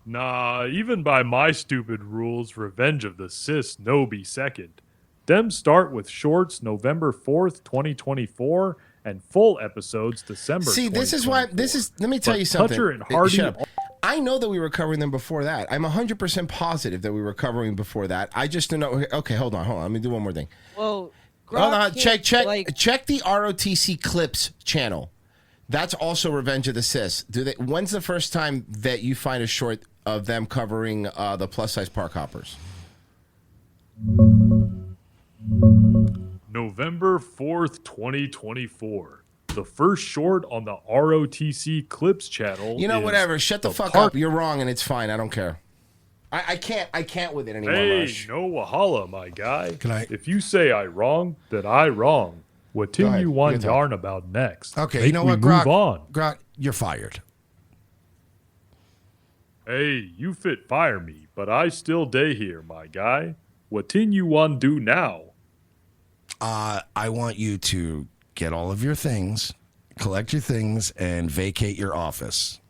Nah, even by my stupid rules, Revenge of the Cis no be second. Them start with shorts November 4th, 2024, and full episodes December. See, this is why. Let me tell you something. Toucher and Hardy. Shut up. I know that we were covering them before that. I'm 100% positive that we were covering before that. I just don't know. Okay, hold on. Let me do one more thing. Well, hold on. Check the ROTC Clips channel. That's also Revenge of the Cis. When's the first time that you find a short of them covering the plus size park hoppers? November 4th, 2024. The first short on the ROTC Clips channel. You know, is whatever. Shut the fuck up. You're wrong, and it's fine. I don't care. I can't with it anymore. Hey, Rush. no wahala, my guy. Can I? If you say I wrong, then I wrong. What Go Tim ahead. you You want can talk. yarn about next? Okay, Make you know we what, move Grok? on. Grok, you're fired. Hey, you fit fire me, but I still day here, my guy. What tin you want do now? I want you to get all of your things, collect your things, and vacate your office.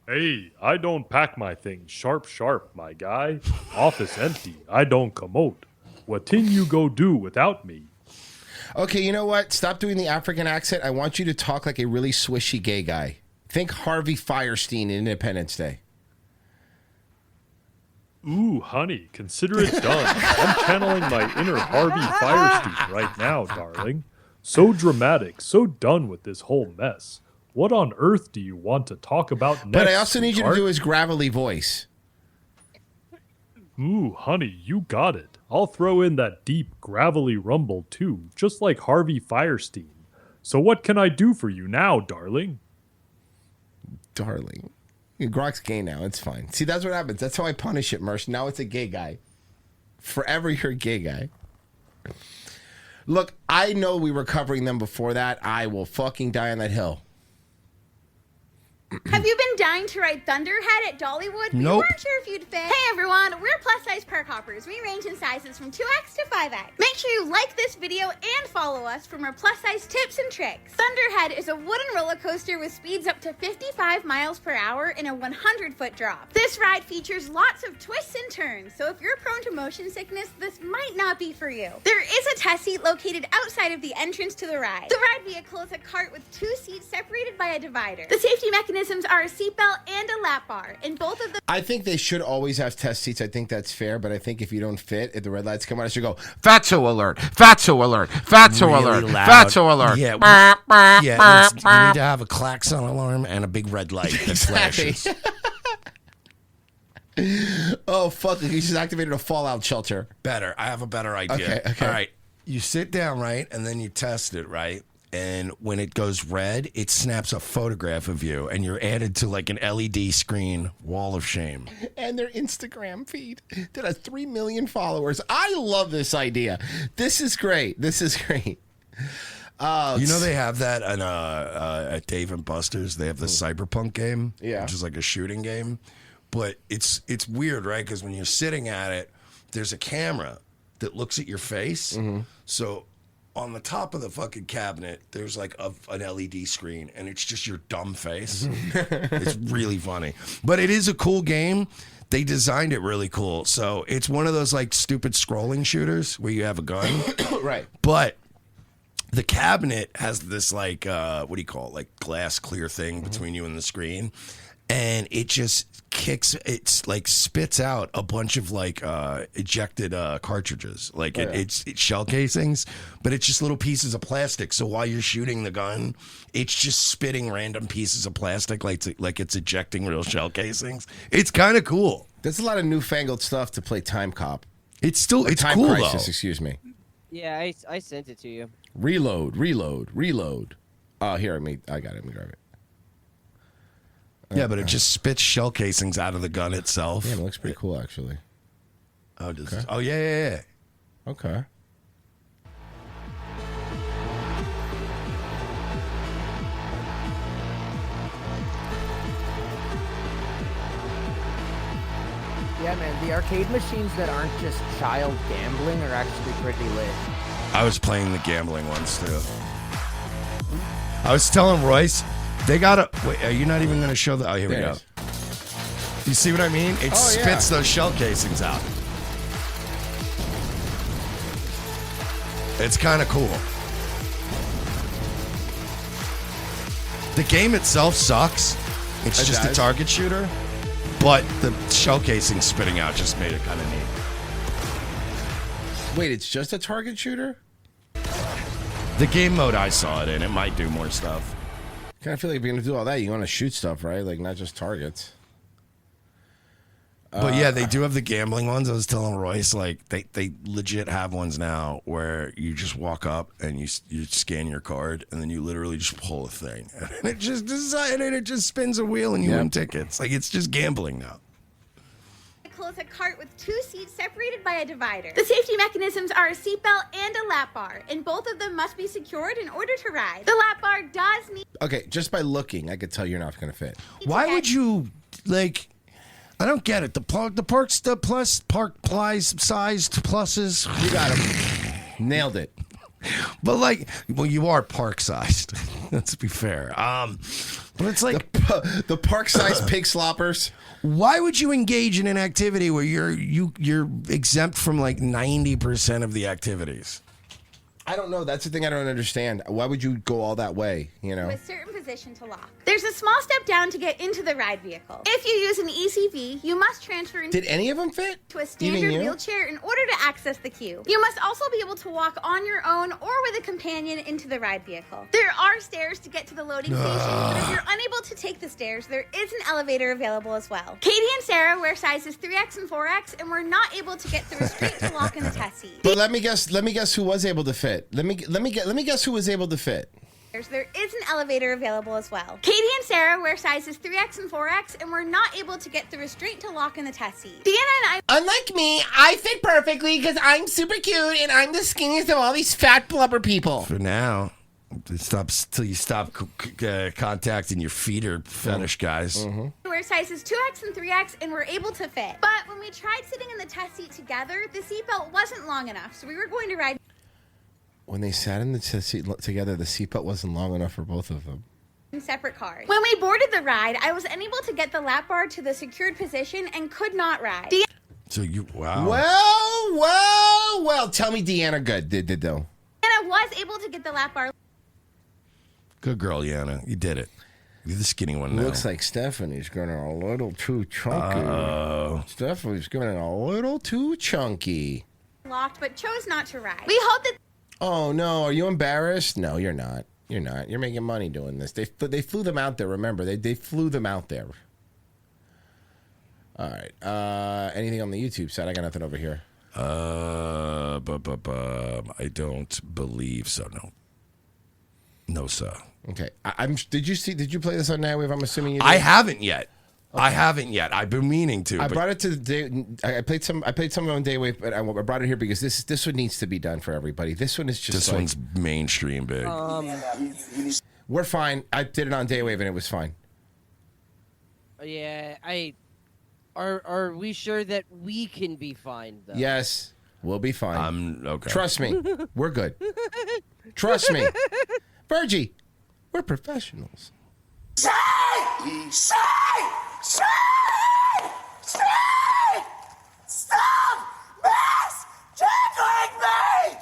Hey, I don't pack my things sharp, my guy. Office empty. I don't commode. What tin you go do without me? Okay, you know what? Stop doing the African accent. I want you to talk like a really swishy gay guy. Think Harvey Firestein in Independence Day. Ooh, honey, consider it done. I'm channeling my inner Harvey Firestein right now, darling. So dramatic, so done with this whole mess. What on earth do you want to talk about next? But I also need you to sweetheart? do his gravelly voice. Ooh, honey, you got it. I'll throw in that deep, gravelly rumble too, just like Harvey Firestein. So what can I do for you now, darling? Darling. Grok's gay now. It's fine. See, that's what happens. That's how I punish it, Mersh. Now it's a gay guy. Forever you're a gay guy. Look, I know we were covering them before that. I will fucking die on that hill. Have you been dying to ride Thunderhead at Dollywood? We Nope. weren't sure if you'd fit. Hey everyone, we're plus-size park hoppers. We range in sizes from 2X to 5X. Make sure you like this video and follow us for more plus-size tips and tricks. Thunderhead is a wooden roller coaster with speeds up to 55 miles per hour in a 100-foot drop. This ride features lots of twists and turns, so if you're prone to motion sickness, this might not be for you. There is a test seat located outside of the entrance to the ride. The ride vehicle is a cart with 2 seats separated by a divider. The safety mechanisms are a seatbelt and a lap bar, and both of them. I think they should always have test seats. I think that's fair, but I think if you don't fit, if the red lights come on, I should go, Fatso alert, Fatso alert, Fatso Really alert, loud. Fatso alert. Yeah, you need to have a klaxon alarm and a big red light that flashes. Oh, fuck. You just activated a fallout shelter. Better. I have a better idea. Okay. All right. You sit down, right? And then you test it, right? And when it goes red, it snaps a photograph of you, and you're added to like an LED screen wall of shame. And their Instagram feed that has 3 million followers. I love this idea. This is great. This is great. You know they have that on, at Dave and Buster's. They have the Cyberpunk game, which is like a shooting game. But it's weird, right? Because when you're sitting at it, there's a camera that looks at your face. So on the top of the fucking cabinet, there's like an LED screen, and it's just your dumb face. It's really funny. But it is a cool game. They designed it really cool. So it's one of those like stupid scrolling shooters where you have a gun. Right. But the cabinet has this like, what do you call it? Like glass clear thing between you and the screen. And it just it's like spits out a bunch of like ejected cartridges. Like it's shell casings, but it's just little pieces of plastic. So while you're shooting the gun, it's just spitting random pieces of plastic like it's ejecting real shell casings. It's kind of cool. There's a lot of newfangled stuff to play Time Cop. It's still it's Time cool Crisis, though. excuse me. Yeah, I sent it to you. Reload. Here, I got it. Let me grab it. Yeah, but it just spits shell casings out of the gun itself. Yeah, it looks pretty cool, actually. Oh, oh yeah. Okay. Yeah, man, the arcade machines that aren't just child gambling are actually pretty lit. I was playing the gambling ones too. I was telling Royce, they gotta. Wait, are you not even gonna show the? Oh, here we go. You see what I mean? It spits those shell casings out. It's kind of cool. The game itself sucks. It's just a target shooter, but the shell casing spitting out just made it kind of neat. Wait, it's just a target shooter? The game mode I saw it in, it might do more stuff. Kind of feel like if you're going to do all that, you want to shoot stuff, right? Like, not just targets. But yeah, they do have the gambling ones. I was telling Royce, like, they legit have ones now where you just walk up and you scan your card and then you literally just pull a thing. And it just spins a wheel and you win tickets. Like, it's just gambling now. Is a cart with 2 seats separated by a divider. The safety mechanisms are a seatbelt and a lap bar, and both of them must be secured in order to ride. The lap bar does need. Okay, just by looking, I could tell you're not going to fit. Why would you, like, I don't get it. The park sized pluses. You got him. Nailed it. But like, well, you are park sized. Let's be fair. But it's like the park sized pig sloppers. Why would you engage in an activity where you're exempt from like 90% of the activities? I don't know. That's the thing I don't understand. Why would you go all that way? You know. To a certain position to lock. There's a small step down to get into the ride vehicle. If you use an ECV, you must transfer into Did any of them fit? To a standard wheelchair in order to access the queue. You must also be able to walk on your own or with a companion into the ride vehicle. There are stairs to get to the loading station, but if you're unable to take the stairs, there is an elevator available as well. Katie and Sarah wear sizes 3X and 4X and were not able to get the restraint to lock in the test seat. But let me guess who was able to fit. Let me guess who was able to fit. There is an elevator available as well. Katie and Sarah wear sizes 3X and 4X and were not able to get the restraint to lock in the test seat. Deanna and I... Unlike me, I fit perfectly because I'm super cute and I'm the skinniest of all these fat blubber people. For now. Till you stop contacting your feeder fetish guys. Wear sizes 2X and 3X and were able to fit. But when we tried sitting in the test seat together, the seatbelt wasn't long enough, so we were going to ride... When they sat in the seat together, the seatbelt wasn't long enough for both of them. In separate cars. When we boarded the ride, I was unable to get the lap bar to the secured position and could not ride. So you, wow. Well, tell me Deanna did though. Deanna was able to get the lap bar. Good girl, Yana. You did it. You're the skinny one now. Looks like Stephanie's getting a little too chunky. Stephanie's getting a little too chunky. Locked, but chose not to ride. We hope that... Oh, no. Are you embarrassed? No, you're not. You're not. You're making money doing this. They flew them out there, remember. They flew them out there. All right. Anything on the YouTube side? I got nothing over here. I don't believe so, no. No, sir. Okay. Did you play this on Nightwave? I'm assuming you did. I haven't yet. Okay. I haven't yet. I've been meaning to. I brought it to the day. I played some of it on Daywave, but I brought it here because this one needs to be done for everybody. This one is just this one's mainstream big. We're fine. I did it on Daywave and it was fine. Yeah, Are we sure that we can be fine though? Yes, we'll be fine. Okay. Trust me, we're good. Trust me, Virgie, we're professionals. Say! Stop misgendering me!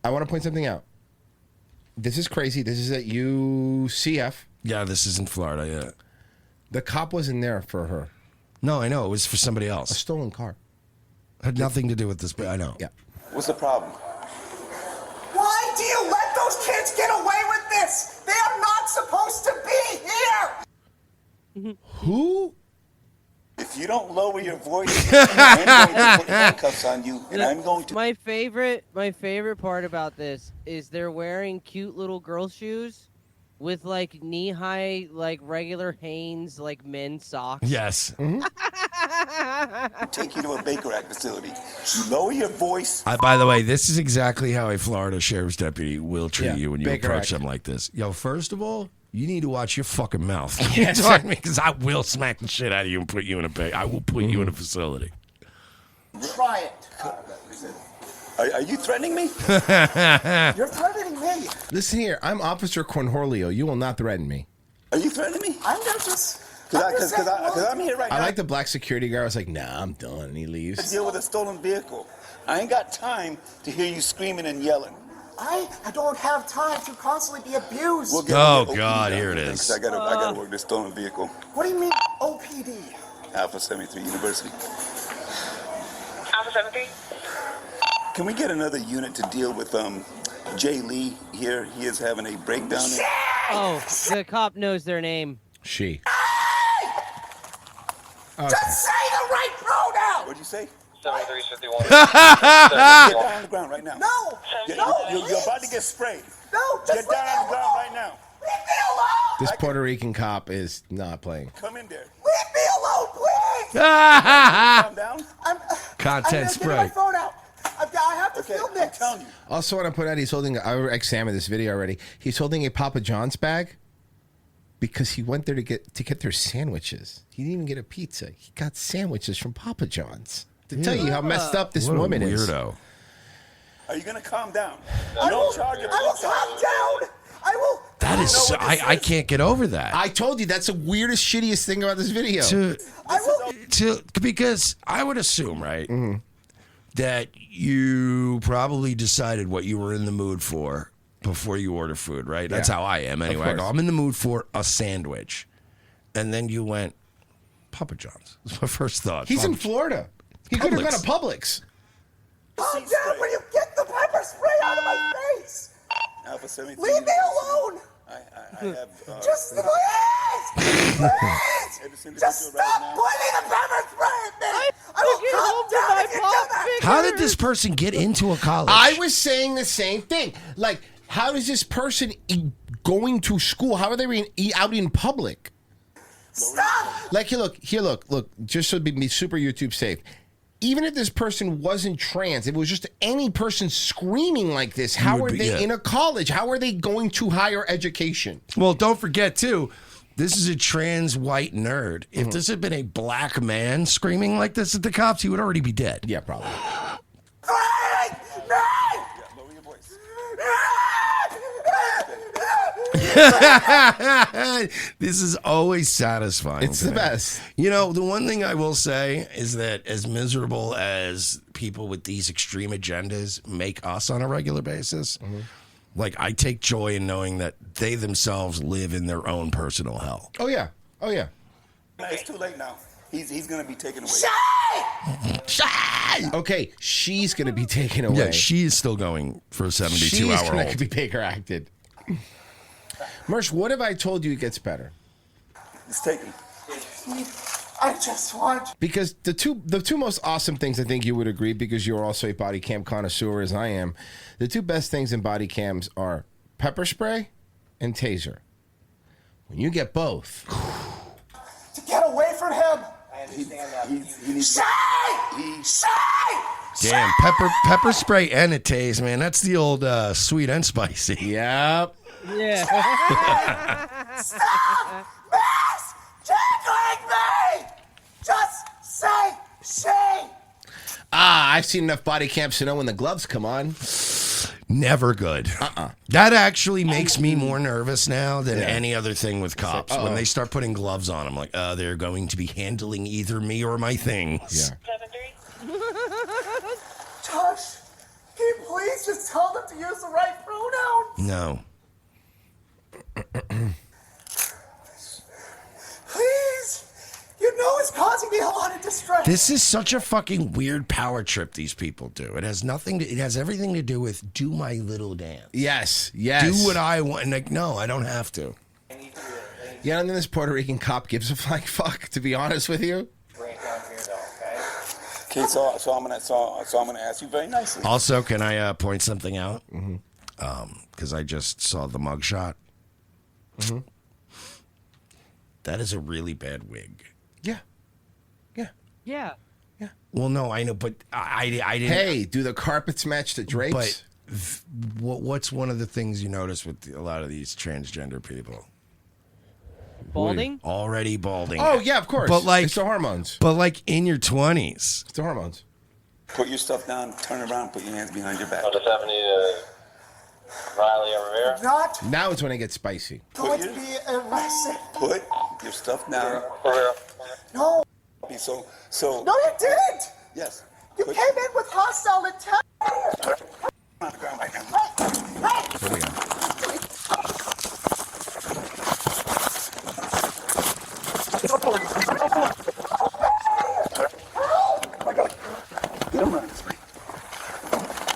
I want to point something out. This is crazy. This is at UCF. Yeah, this is in Florida, yeah. The cop wasn't there for her. No, I know. It was for somebody else. A stolen car. Had nothing to do with this, but I know. Yeah. What's the problem? Why do you let those kids get away with this? They are not supposed to be here! Who? If you don't lower your voice, I'm going to put handcuffs on you, and I'm going to... My favorite part about this is they're wearing cute little girl shoes with like knee-high, like regular Hanes, like men's socks. Yes. Take you to a Baker Act facility. You lower your voice. By the way, this is exactly how a Florida sheriff's deputy will treat you when you Baker approach Act. them like this. Yo, first of all, you need to watch your fucking mouth. Yes. You talk to me, because I will smack the shit out of you and put you in a bag. I will put you in a facility. Try it. Are you threatening me? You're threatening me. Listen here, I'm Officer Cornholio. You will not threaten me. Are you threatening me? I'm just... Because I'm here right now. I like the black security guard. I was like, nah, I'm done. And he leaves. To deal with a stolen vehicle. I ain't got time to hear you screaming and yelling. I don't have time to constantly be abused. Oh, God, here it is. I gotta work this stolen vehicle. What do you mean, OPD? Alpha 73 University. Alpha 73? Can we get another unit to deal with Jay Lee here? He is having a breakdown. Oh, the cop knows their name. She. Okay. Just say the right pronoun! What'd you say? 7351. Get down on the ground right now. No! You're about to get sprayed. No, just get down on the ground right now. Leave me alone! This Puerto Rican cop is not playing. Come in there. Leave me alone, please! Calm down. Content spray. My phone out. I have to film this. I'm telling you. Also, want to point out, I examined this video already. He's holding a Papa John's bag because he went there to get their sandwiches. He didn't even get a pizza. He got sandwiches from Papa John's. To tell you how messed up this woman is. Weirdo. Are you going to calm down? I will calm down. I will. That is so, I can't get over that. I told you that's the weirdest, shittiest thing about this video. Because I would assume, right? that you probably decided what you were in the mood for before you order food, right? That's how I am anyway. I go, I'm in the mood for a sandwich. And then you went, Papa John's. That's my first thought. He's in Florida. He could have been a Publix. Calm down when you get the pepper spray out of my face. Alpha 17. Leave me alone. I have. Just please. Just stop pointing the pepper spray at me. I will calm down if you do that. How did this person get into a college? I was saying the same thing. Like, how is this person going to school? How are they out in public? Stop. Like, here, look. Just so to be super YouTube safe. Even if this person wasn't trans, if it was just any person screaming like this, how are they in a college? How are they going to higher education? Well, don't forget, too, this is a trans white nerd. If this had been a black man screaming like this at the cops, he would already be dead. Yeah, probably. This is always satisfying. It's the best. You know, the one thing I will say is that as miserable as people with these extreme agendas make us on a regular basis, like I take joy in knowing that they themselves live in their own personal hell. Oh, yeah. It's too late now. He's going to be taken away. Shy! Okay, she's going to be taken away. Yeah, she is still going for a 72-hour She's going hold. to be Baker acted. Mersh, what if I told you it gets better? It's taken. I just want. Because the two most awesome things, I think you would agree, because you're also a body cam connoisseur as I am, the two best things in body cams are pepper spray and taser. When you get both. To get away from him. I understand that. He needs Damn, pepper spray and a tase, man. That's the old sweet and spicy. Yep. Yeah. Stop! Miss! Tickling me! Just say she! I've seen enough body cams to know when the gloves come on. Never good. That actually makes me more nervous now than any other thing with cops. When they start putting gloves on, I'm like, they're going to be handling either me or my things. Yeah. Josh, can you please just tell them to use the right pronoun? No. Please! You know it's causing me a lot of distress. This is such a fucking weird power trip these people do. It has it has everything to do with do my little dance. Yes. Do what I want. And like, no, I don't have to. Yeah, and then this Puerto Rican cop gives a flying fuck, to be honest with you. Okay, so I'm gonna ask you very nicely. Also, can I point something out? Because I just saw the mugshot. That is a really bad wig. Yeah. Well, no, I know, but I didn't. Hey, do the carpets match the drapes? But what's one of the things you notice with a lot of these transgender people? Balding? Already balding. Oh, yeah, of course. But like, it's the hormones. But like in your 20s. It's the hormones. Put your stuff down, turn around, put your hands behind your back. Delta 70 to Riley over Rivera. Not Now it's when it gets spicy. going to be aggressive. Put your stuff down. No. So. No, you didn't. Yes. You came in with hostile intent. On the ground right now. Here we go.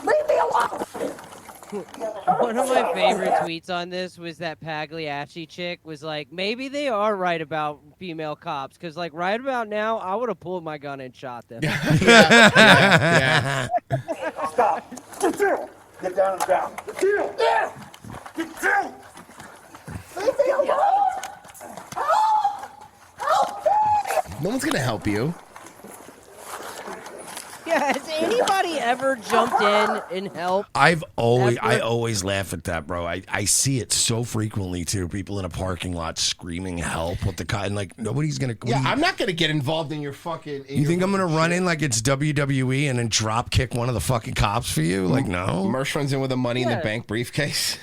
Leave me alone. One of my favorite tweets on this was that Pagliacci chick was like, maybe they are right about female cops, because like right about now, I would have pulled my gun and shot them. Yeah. Stop. Get down. Get down on the ground. Get down. Yeah. Get down. Leave me alone. Help. Help me. No one's going to help you. Yeah, has anybody ever jumped in and helped? I always laugh at that, bro. I see it so frequently too. People in a parking lot screaming help with the car, and like nobody's gonna. Yeah, I'm not gonna get involved in your fucking. You think I'm gonna run in like it's WWE and then drop kick one of the fucking cops for you? Like no. Mersh runs in with a money in the bank briefcase.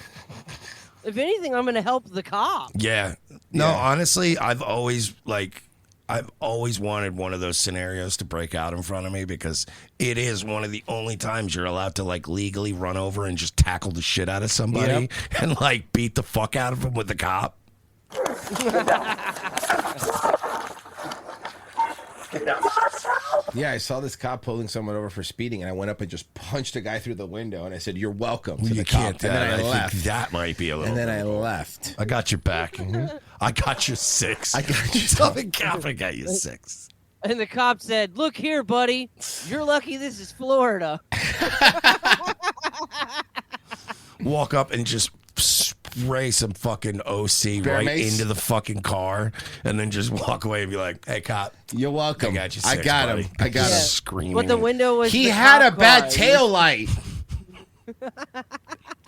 If anything, I'm gonna help the cop. Yeah. No, honestly, I've always like. I've always wanted one of those scenarios to break out in front of me because it is one of the only times you're allowed to like legally run over and just tackle the shit out of somebody and like beat the fuck out of them with the cop. Yeah, I saw this cop pulling someone over for speeding, and I went up and just punched a guy through the window, and I said, "You're welcome." To the can't. cop. And then I left. Think that might be a little. And then I bit. left. I got your back. I got your 6. I got you. Tell the cop I got you 6. And the cop said, "Look here, buddy. You're lucky this is Florida." Walk up and just spray some fucking OC Bear right mace? into the fucking car, and then just walk away and be like, "Hey, cop, you're welcome. I got you 6, I got buddy." him. I got him. Screaming. But the window was. He the had a cop bad car. tail light.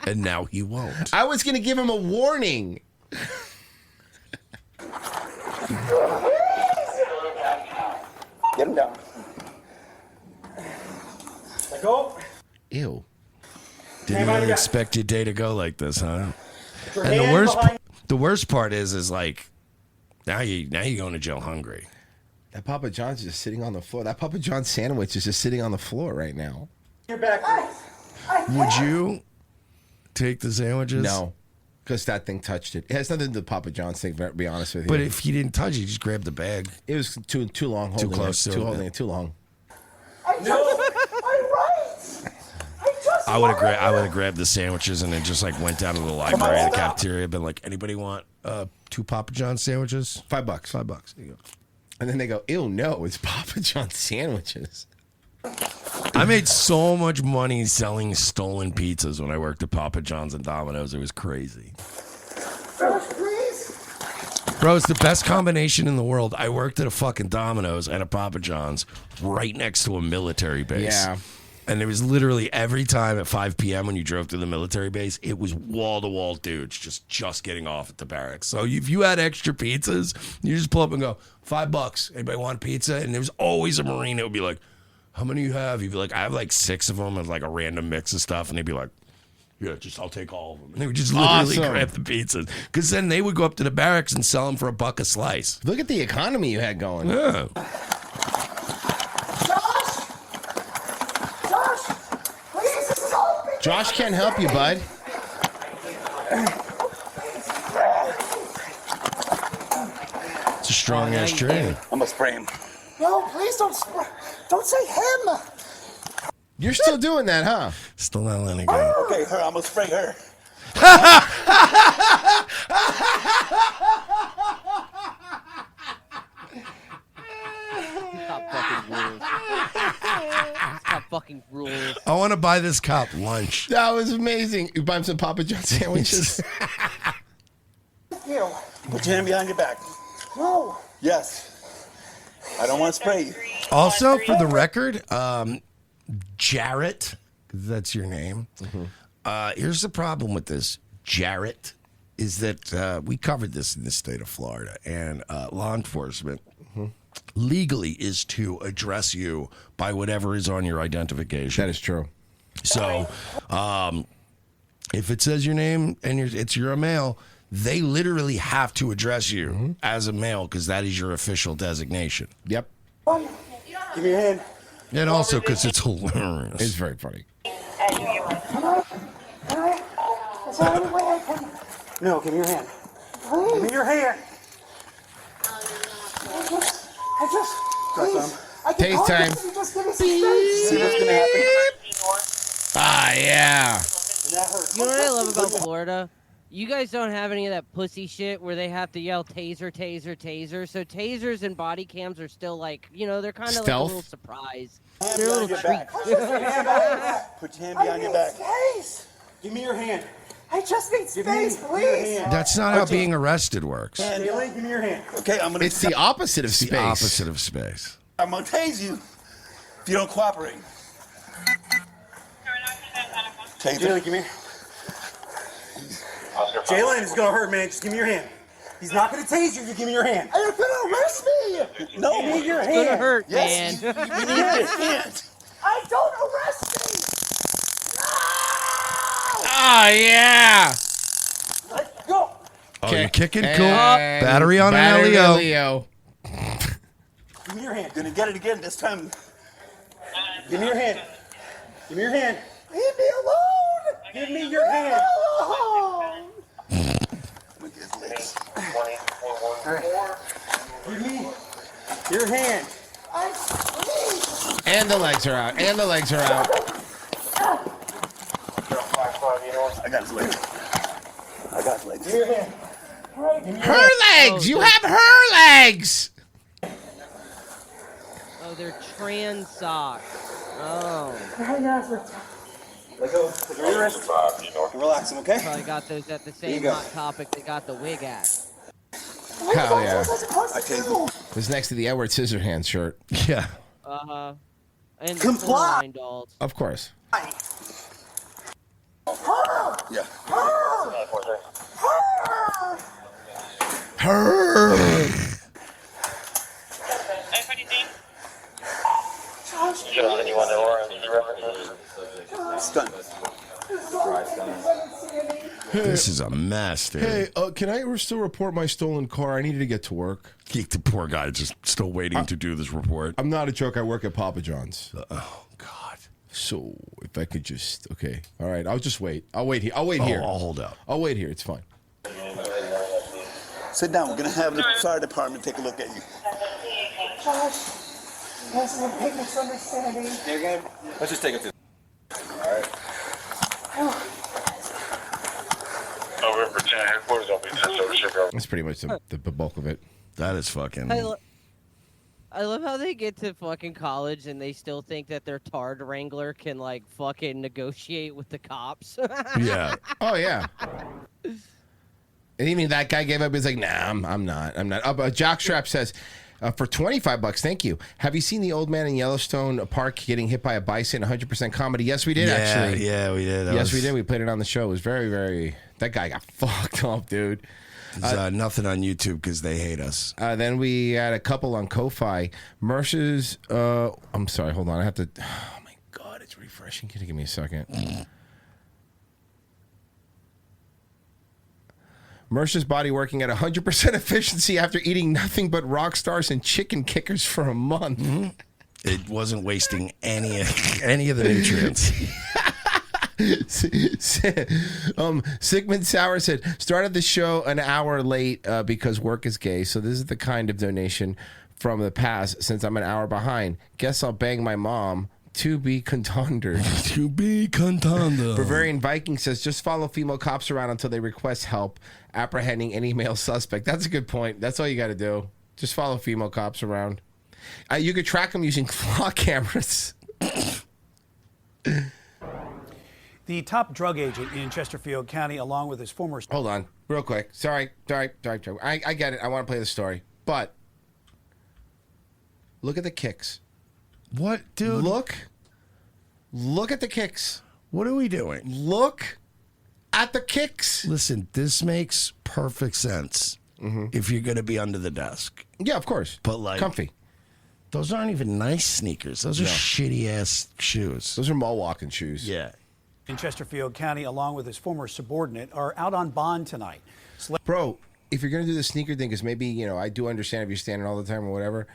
And now he won't. I was going to give him a warning. Get him down. Let go. Ew. Didn't really expect your day to go like this, huh? Your And hand behind- the worst part is like now you going to jail hungry. That Papa John's just sitting on the floor. That Papa John's sandwich is just sitting on the floor right now. Your back. Would you take the sandwiches? No, because that thing touched it. It has nothing to do with the Papa John's thing, to be honest with you. But if he didn't touch it, you just grab the bag. It was too long holding close it. to it, Holding it too long. I would have grabbed the sandwiches and then just like went down to the library, the cafeteria, been like, anybody want 2 Papa John's sandwiches? $5. $5. There you go. And then they go, ew, no, it's Papa John's sandwiches. I made so much money selling stolen pizzas when I worked at Papa John's and Domino's. It was crazy. Bro, it's the best combination in the world. I worked at a fucking Domino's and a Papa John's right next to a military base. Yeah. And it was literally every time at 5 p.m. when you drove to the military base, it was wall-to-wall dudes just getting off at the barracks. So if you had extra pizzas, you just pull up and go, $5. Anybody want pizza? And there was always a Marine that would be like, how many do you have? You'd be like, I have like 6 of them and like a random mix of stuff. And they'd be like, yeah, I'll take all of them. And they would just literally grab the pizzas. Because then they would go up to the barracks and sell them for $1 a slice. Look at the economy you had going. Yeah. Josh can't help you, bud. It's a strong ass train. I'm gonna spray him. No, please don't say him. You're still doing that, huh? Still not letting it go. Okay, her. I'm gonna spray her. Stop fucking rules. I want to buy this cop lunch. That was amazing. You buy him some Papa John's sandwiches. You. Put your hand behind your back. No. Yes. I don't want to spray you. Also, for the record, Jarrett, that's your name. Here's the problem with this, Jarrett, is that we covered this in the state of Florida, and law enforcement legally is to address you by whatever is on your identification. That is true. So, if it says your name and you're a male, they literally have to address you as a male because that is your official designation. Yep. Give me your hand. And also because it's hilarious. It's very funny. No, give me your hand. Give me your hand. Taste time. See what's gonna happen. Ah, yeah. You know what I love about Florida? You guys don't have any of that pussy shit where they have to yell taser, taser, taser. So tasers and body cams are still like, they're kind of like a Stealth? little surprise. Hand They're a behind little your treat. back. Put your hand behind your back. Give me your hand. I just need Give me space, your please. hand. That's not how being arrested works. Jalen, give me your hand. Okay, I'm gonna. It's the opposite of It's space. the opposite of space. I'm gonna tase you if you don't cooperate. Taser. Jalen, give me. Jalen, it's gonna hurt, man. Just give me your hand. He's not gonna tase you. Just give me your hand. You're gonna arrest me. No, Give me your It's hand. gonna hurt, Yes, man. you need your hand. I don't arrest me. Ah, yeah. Let go. Oh, Okay. you're kicking? And Cool. Battery on battery an to LEO. Leo. Give me your hand. Gonna get it again this time. Give me your hand. Give me your hand. Leave me alone! Give me your hand. Alone! Look at his legs. All right. Give me your hand. And the legs are out. And the legs are out. I got his legs. I got his legs. Give me your hand. Her legs! You have her legs! Oh, they're trans socks. Oh. Let go. Take your wrist. Relax him, okay? Probably got those at the There you same go. Hot Topic they got the wig at. Hell yeah. I take it. It was next to the Edward Scissorhands shirt. Yeah. Uh-huh. And the Comply. Coraline dolls. Of course. Yeah. Her. This is a mess, dude. Hey, can I still report my stolen car? I needed to get to work. The poor guy just still waiting to do this report. I'm not a joke. I work at Papa John's. Oh, God. So if I could just, okay. All right. I'll just wait. I'll wait here. I'll wait here. I'll hold out. I'll wait here. It's fine. Sit down. We're gonna have the fire department take a look at you. Josh, that's a big misunderstanding. Let's just take it to. All right. Over in Virginia headquarters, I'll be sent over Chicago. That's pretty much the bulk of it. That is fucking. I love how they get to fucking college and they still think that their tard wrangler can like fucking negotiate with the cops. Yeah. Oh yeah. And even that guy gave up. He's like, nah, I'm not. Jockstrap says, for $25, thank you. Have you seen the old man in Yellowstone Park getting hit by a bison? 100% comedy. Yes, we did. Actually. Yeah, we did. Yes, we did. We played it on the show. It was very, very. That guy got fucked up, dude. There's nothing on YouTube because they hate us. Then we had a couple on Ko-Fi. Mercer's. I'm sorry. Hold on. I have to. Oh my God, it's refreshing. Can you give me a second? Mercer's body working at 100% efficiency after eating nothing but rock stars and chicken kickers for a month. Mm-hmm. It wasn't wasting any of the nutrients. Sigmund Sauer said, started the show an hour late because work is gay. So this is the kind of donation from the past since I'm an hour behind. Guess I'll bang my mom. To be contended. To be contended. Bavarian Viking says, just follow female cops around until they request help apprehending any male suspect. That's a good point. That's all you got to do. Just follow female cops around. You could track them using flock cameras. The top drug agent in Chesterfield County, along with his former... Hold on, real quick. Sorry. I get it. I want to play the story. But look at the kicks. What, dude? Look at the kicks. What are we doing? Look at the kicks. Listen, this makes perfect sense if you're going to be under the desk. Yeah, of course. But like, comfy. Those aren't even nice sneakers. Those are shitty ass shoes. Those are mall walking shoes. Yeah. In Chesterfield County, along with his former subordinate, are out on bond tonight. Bro, if you're going to do the sneaker thing, because maybe, I do understand if you're standing all the time or whatever,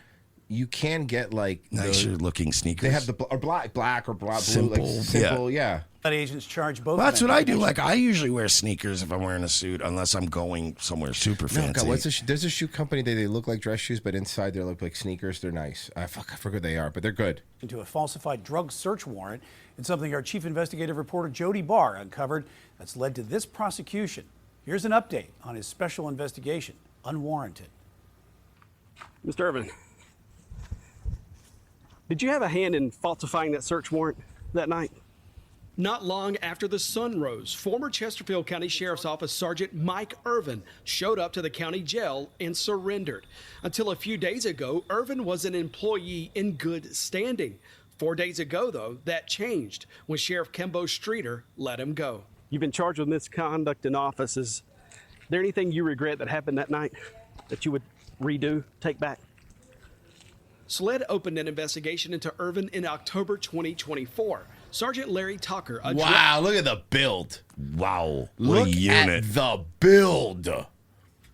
you can get like nicer looking sneakers. They have the black or blue, simple, like simple, yeah. Agents charge both. Well, that's what I do. Like I usually wear sneakers if I'm wearing a suit, unless I'm going somewhere super fancy. God, there's a shoe company that they look like dress shoes, but inside they look like sneakers. They're nice. I forget who they are, but they're good. Into a falsified drug search warrant, and something our chief investigative reporter Jody Barr uncovered that's led to this prosecution. Here's an update on his special investigation, Unwarranted. Mr. Irvin, did you have a hand in falsifying that search warrant that night? Not long after the sun rose, former Chesterfield County Sheriff's Office Sergeant Mike Irvin showed up to the county jail and surrendered. Until a few days ago, Irvin was an employee in good standing. 4 days ago, though, that changed when Sheriff Kembo Streeter let him go. You've been charged with misconduct in office. Is there anything you regret that happened that night that you would redo, take back? SLED opened an investigation into Irvin in October 2024. Sergeant Larry Tucker. Wow, look at the build. Wow. Look what a unit. At the build.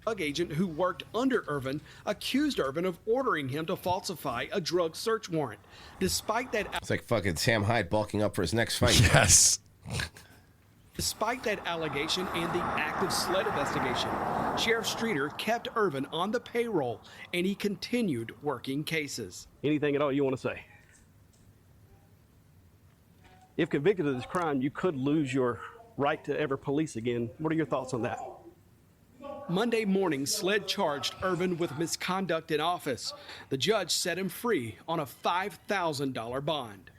drug agent who worked under Irvin accused Irvin of ordering him to falsify a drug search warrant. Despite that, It's like fucking Sam Hyde bulking up for his next fight. Yes. Despite that allegation and the active SLED investigation, Sheriff Streeter kept Irvin on the payroll and he continued working cases. Anything at all you want to say? If convicted of this crime, you could lose your right to ever police again. What are your thoughts on that? Monday morning, SLED charged Irvin with misconduct in office. The judge set him free on a $5,000 bond.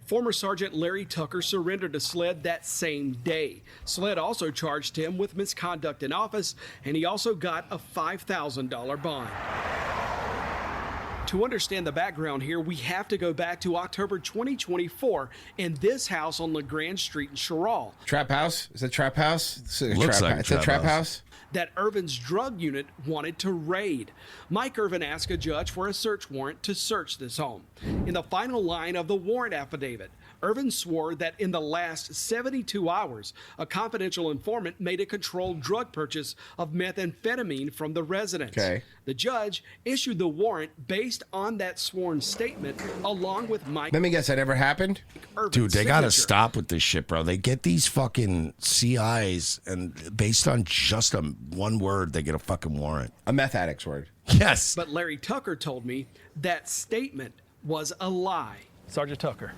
Former Sergeant Larry Tucker surrendered to SLED that same day. SLED also charged him with misconduct in office, and he also got a $5,000 bond. To understand the background here, we have to go back to October 2024 in this house on LeGrand Street in Sherrall. Trap house? Is it trap house? It's a Looks trap, like it's a trap house. That Irvin's drug unit wanted to raid. Mike Irvin asked a judge for a search warrant to search this home. In the final line of the warrant affidavit, Irvin swore that in the last 72 hours, a confidential informant made a controlled drug purchase of methamphetamine from the residence. Okay. The judge issued the warrant based on that sworn statement, along with Mike. Let me guess, that never happened? Irvin's Dude, they got to signature. stop with this shit, bro. They get these fucking CIs, and based on just one word, they get a fucking warrant. A meth addict's word. Yes. But Larry Tucker told me that statement was a lie. Sergeant Tucker.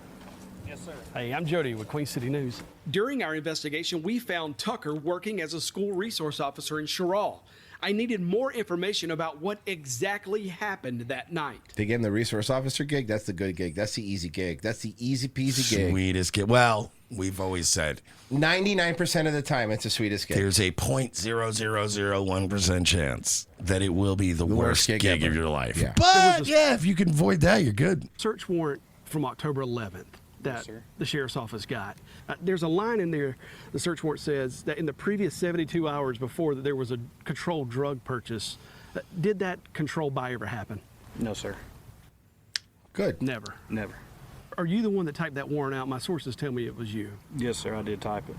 Yes, sir. Hey, I'm Jody with Queen City News. During our investigation, we found Tucker working as a school resource officer in Sherrall. I needed more information about what exactly happened that night. They gave him the resource officer gig. That's the good gig. That's the easy gig. That's the easy peasy gig. Sweetest gig. Well, we've always said 99% of the time, it's the sweetest gig. there's a 0.0001% chance that it will be the worst gig ever. of your life. Yeah. But yeah, if you can avoid that, you're good. Search warrant from October 11th that the sheriff's office got. There's a line in there, the search warrant says that in the previous 72 hours before that there was a controlled drug purchase. Did that controlled buy ever happen? No, sir. Good. Never. Never. Are you the one that typed that warrant out? My sources tell me it was you. Yes, sir, I did type it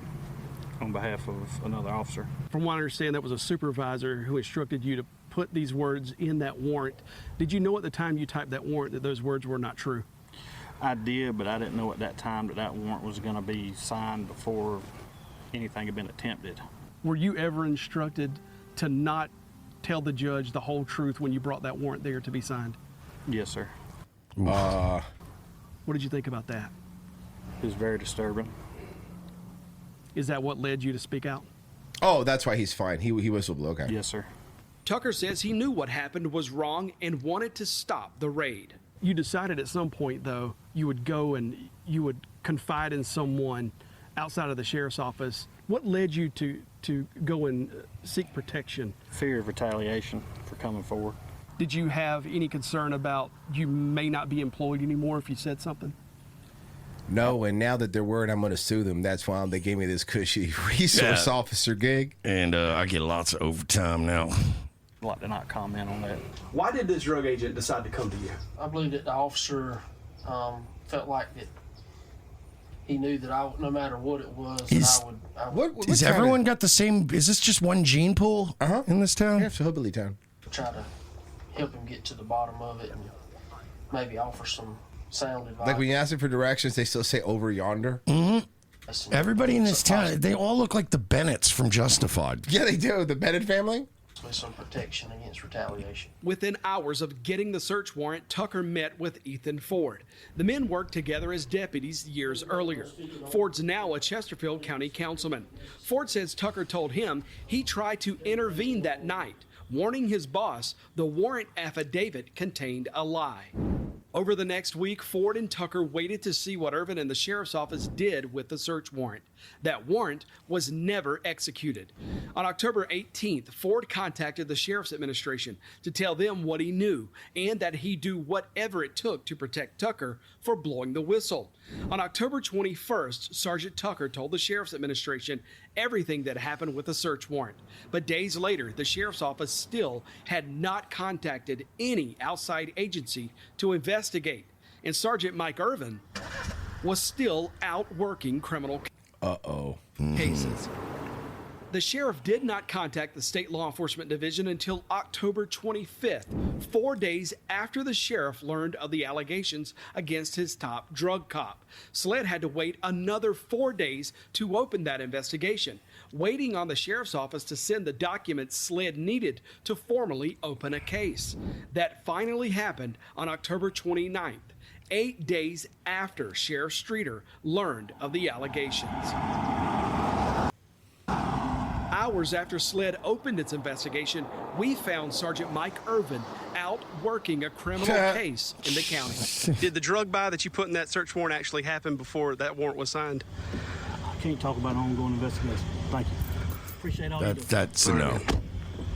on behalf of another officer. From what I understand, that was a supervisor who instructed you to put these words in that warrant. Did you know at the time you typed that warrant that those words were not true? I did, but I didn't know at that time that that warrant was going to be signed before anything had been attempted. Were you ever instructed to not tell the judge the whole truth when you brought that warrant there to be signed? Yes, sir. What did you think about that? It was very disturbing. Is that what led you to speak out? Oh, that's why he's fine. He whistleblew. Okay. Yes, sir. Tucker says he knew what happened was wrong and wanted to stop the raid. You decided at some point, though, you would go and you would confide in someone outside of the sheriff's office. What led you to go and seek protection? Fear of retaliation for coming forward. Did you have any concern about you may not be employed anymore if you said something? No, and now that they're worried I'm going to sue them, that's why they gave me this cushy resource officer gig. And I get lots of overtime now. I'd like to not comment on that. Why did this drug agent decide to come to you? I believe that the officer felt like that he knew that no matter what it was, I would Has everyone got the same? Is this just one gene pool in this town? Yeah, it's a hillbilly town. try to help him get to the bottom of it and maybe offer some sound advice. Like when you ask them for directions, they still say over yonder. Mm-hmm. Everybody in this town, they all look like the Bennetts from Justified. Yeah, they do. The Bennett family. With some protection against retaliation. Within hours of getting the search warrant, Tucker met with Ethan Ford. The men worked together as deputies years earlier. Ford's now a Chesterfield County councilman. Ford says Tucker told him he tried to intervene that night, warning his boss the warrant affidavit contained a lie. Over the next week, Ford and Tucker waited to see what Irvin and the sheriff's office did with the search warrant. That warrant was never executed. On October 18th, Ford contacted the sheriff's administration to tell them what he knew and that he'd do whatever it took to protect Tucker for blowing the whistle. On October 21st, Sergeant Tucker told the sheriff's administration everything that happened with the search warrant. But days later, the sheriff's office still had not contacted any outside agency to investigate. And Sergeant Mike Irvin was still out working criminal cases. The sheriff did not contact the state law enforcement division until October 25th, 4 days after the sheriff learned of the allegations against his top drug cop. SLED had to wait another 4 days to open that investigation, waiting on the sheriff's office to send the documents SLED needed to formally open a case. That finally happened on October 29th, 8 days after Sheriff Streeter learned of the allegations. Hours after SLED opened its investigation, we found Sergeant Mike Irvin out working a criminal case in the county. Did the drug buy that you put in that search warrant actually happen before that warrant was signed? I can't talk about an ongoing investigation. Thank you. Appreciate all you do. That's a no.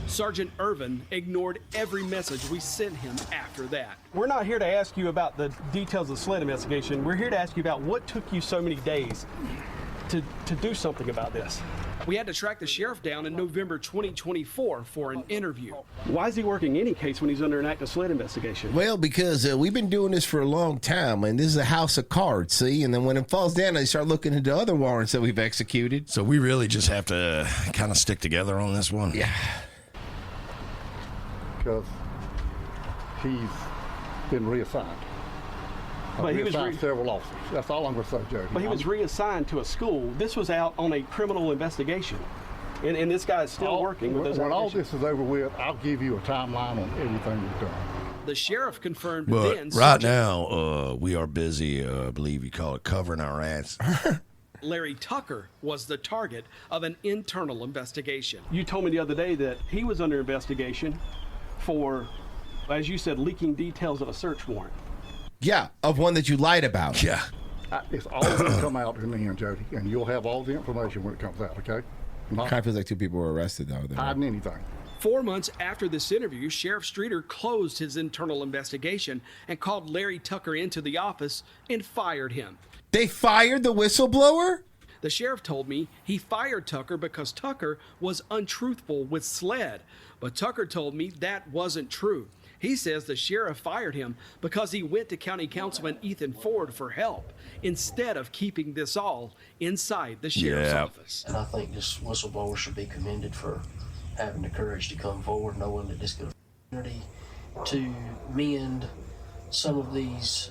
Sergeant Irvin ignored every message we sent him after that. We're not here to ask you about the details of the SLED investigation. We're here to ask you about what took you so many days to do something about this. We had to track the sheriff down in November 2024 for an interview. Why is he working any case when he's under an active SLED investigation? Well, because we've been doing this for a long time, and this is a house of cards, see? And then when it falls down, they start looking into other warrants that we've executed. So we really just have to kind of stick together on this one? Yeah. Because he's been reassigned. But he was several officers. That's all I'm going to say, Jody. But he was reassigned to a school. This was out on a criminal investigation. And this guy is still working with those. When all this is over with, I'll give you a timeline on everything we've done. The sheriff confirmed But then. right now, we are busy, I believe you call it, covering our ass. Larry Tucker was the target of an internal investigation. You told me the other day that he was under investigation for, as you said, leaking details of a search warrant. Yeah, of one that you lied about. Yeah. It's all going to come out in the end, Jody, and you'll have all the information when it comes out, okay? Kind of feels like two people were arrested, though. Hiding anything. 4 months after this interview, Sheriff Streeter closed his internal investigation and called Larry Tucker into the office and fired him. They fired the whistleblower? The sheriff told me he fired Tucker because Tucker was untruthful with SLED, but Tucker told me that wasn't true. He says the sheriff fired him because he went to County Councilman Ethan Ford for help instead of keeping this all inside the sheriff's office. And I think this whistleblower should be commended for having the courage to come forward, knowing that this could be an opportunity to mend some of these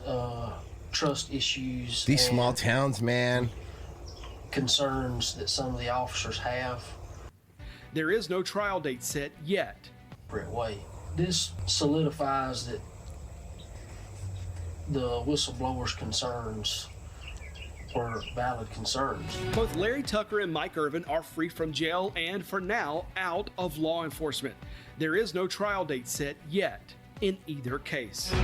trust issues. These small towns, man. Concerns that some of the officers have. There is no trial date set yet. Way. This solidifies that the whistleblower's concerns were valid concerns. Both Larry Tucker and Mike Irvin are free from jail and, for now, out of law enforcement. There is no trial date set yet in either case.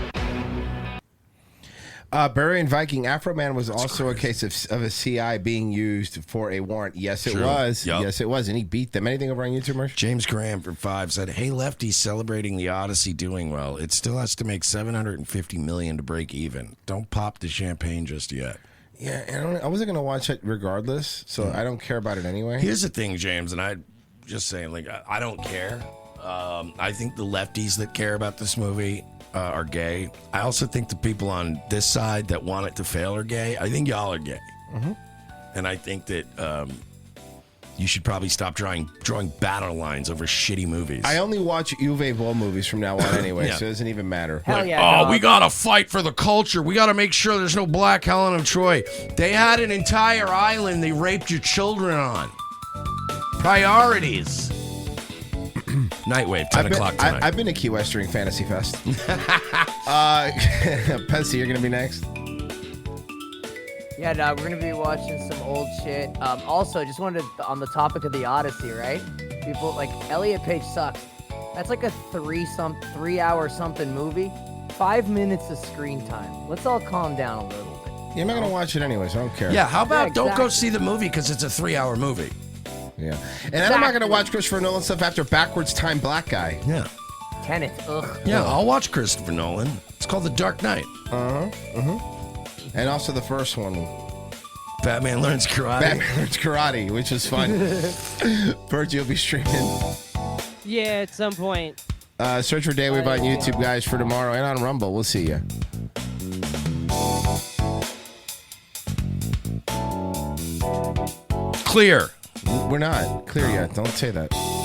Barbarian Viking Afro Man was also a case of a CI being used for a warrant. Yes, it was. Yep. Yes, it was. And he beat them. Anything over on YouTube, Merch? James Graham from 5 said, "Hey, Lefty's celebrating the Odyssey doing well. It still has to make $750 million to break even. Don't pop the champagne just yet." Yeah, and I wasn't going to watch it regardless, so I don't care about it anyway. Here's the thing, James, and I just saying, like, I don't care. I think the lefties that care about this movie are gay. I also think the people on this side that want it to fail are gay. I think y'all are gay. Mm-hmm. And I think that you should probably stop drawing battle lines over shitty movies. I only watch Uwe Boll movies from now on anyway, Yeah. so it doesn't even matter. Like, we got to fight for the culture. We got to make sure there's no Black Helen of Troy. They had an entire island they raped your children on. Priorities. Nightwave, 10 o'clock tonight. I've been to Key West during Fantasy Fest. Pensy, you're going to be next? Yeah, no, we're going to be watching some old shit. Also, just wanted to, on the topic of the Odyssey, right? People, like, Elliot Page sucks. That's like a 3 hour something movie. 5 minutes of screen time. Let's all calm down a little bit. Yeah, I'm not going to watch it anyway, so I don't care. Yeah, how about Yeah, don't go exactly. see the movie because it's a 3-hour movie. Yeah. And I'm not going to watch Christopher Nolan stuff after Backwards Time Black Guy. Yeah. Tenet, ugh. Yeah, I'll watch Christopher Nolan. It's called The Dark Knight. And also the first one. Batman Learns Karate. Batman Learns Karate, which is fun. Virgie will be streaming. Yeah, at some point. Search for Daywave on YouTube, guys, for tomorrow, and on Rumble. We'll see you. Clear. We're not clear yet. Don't say that.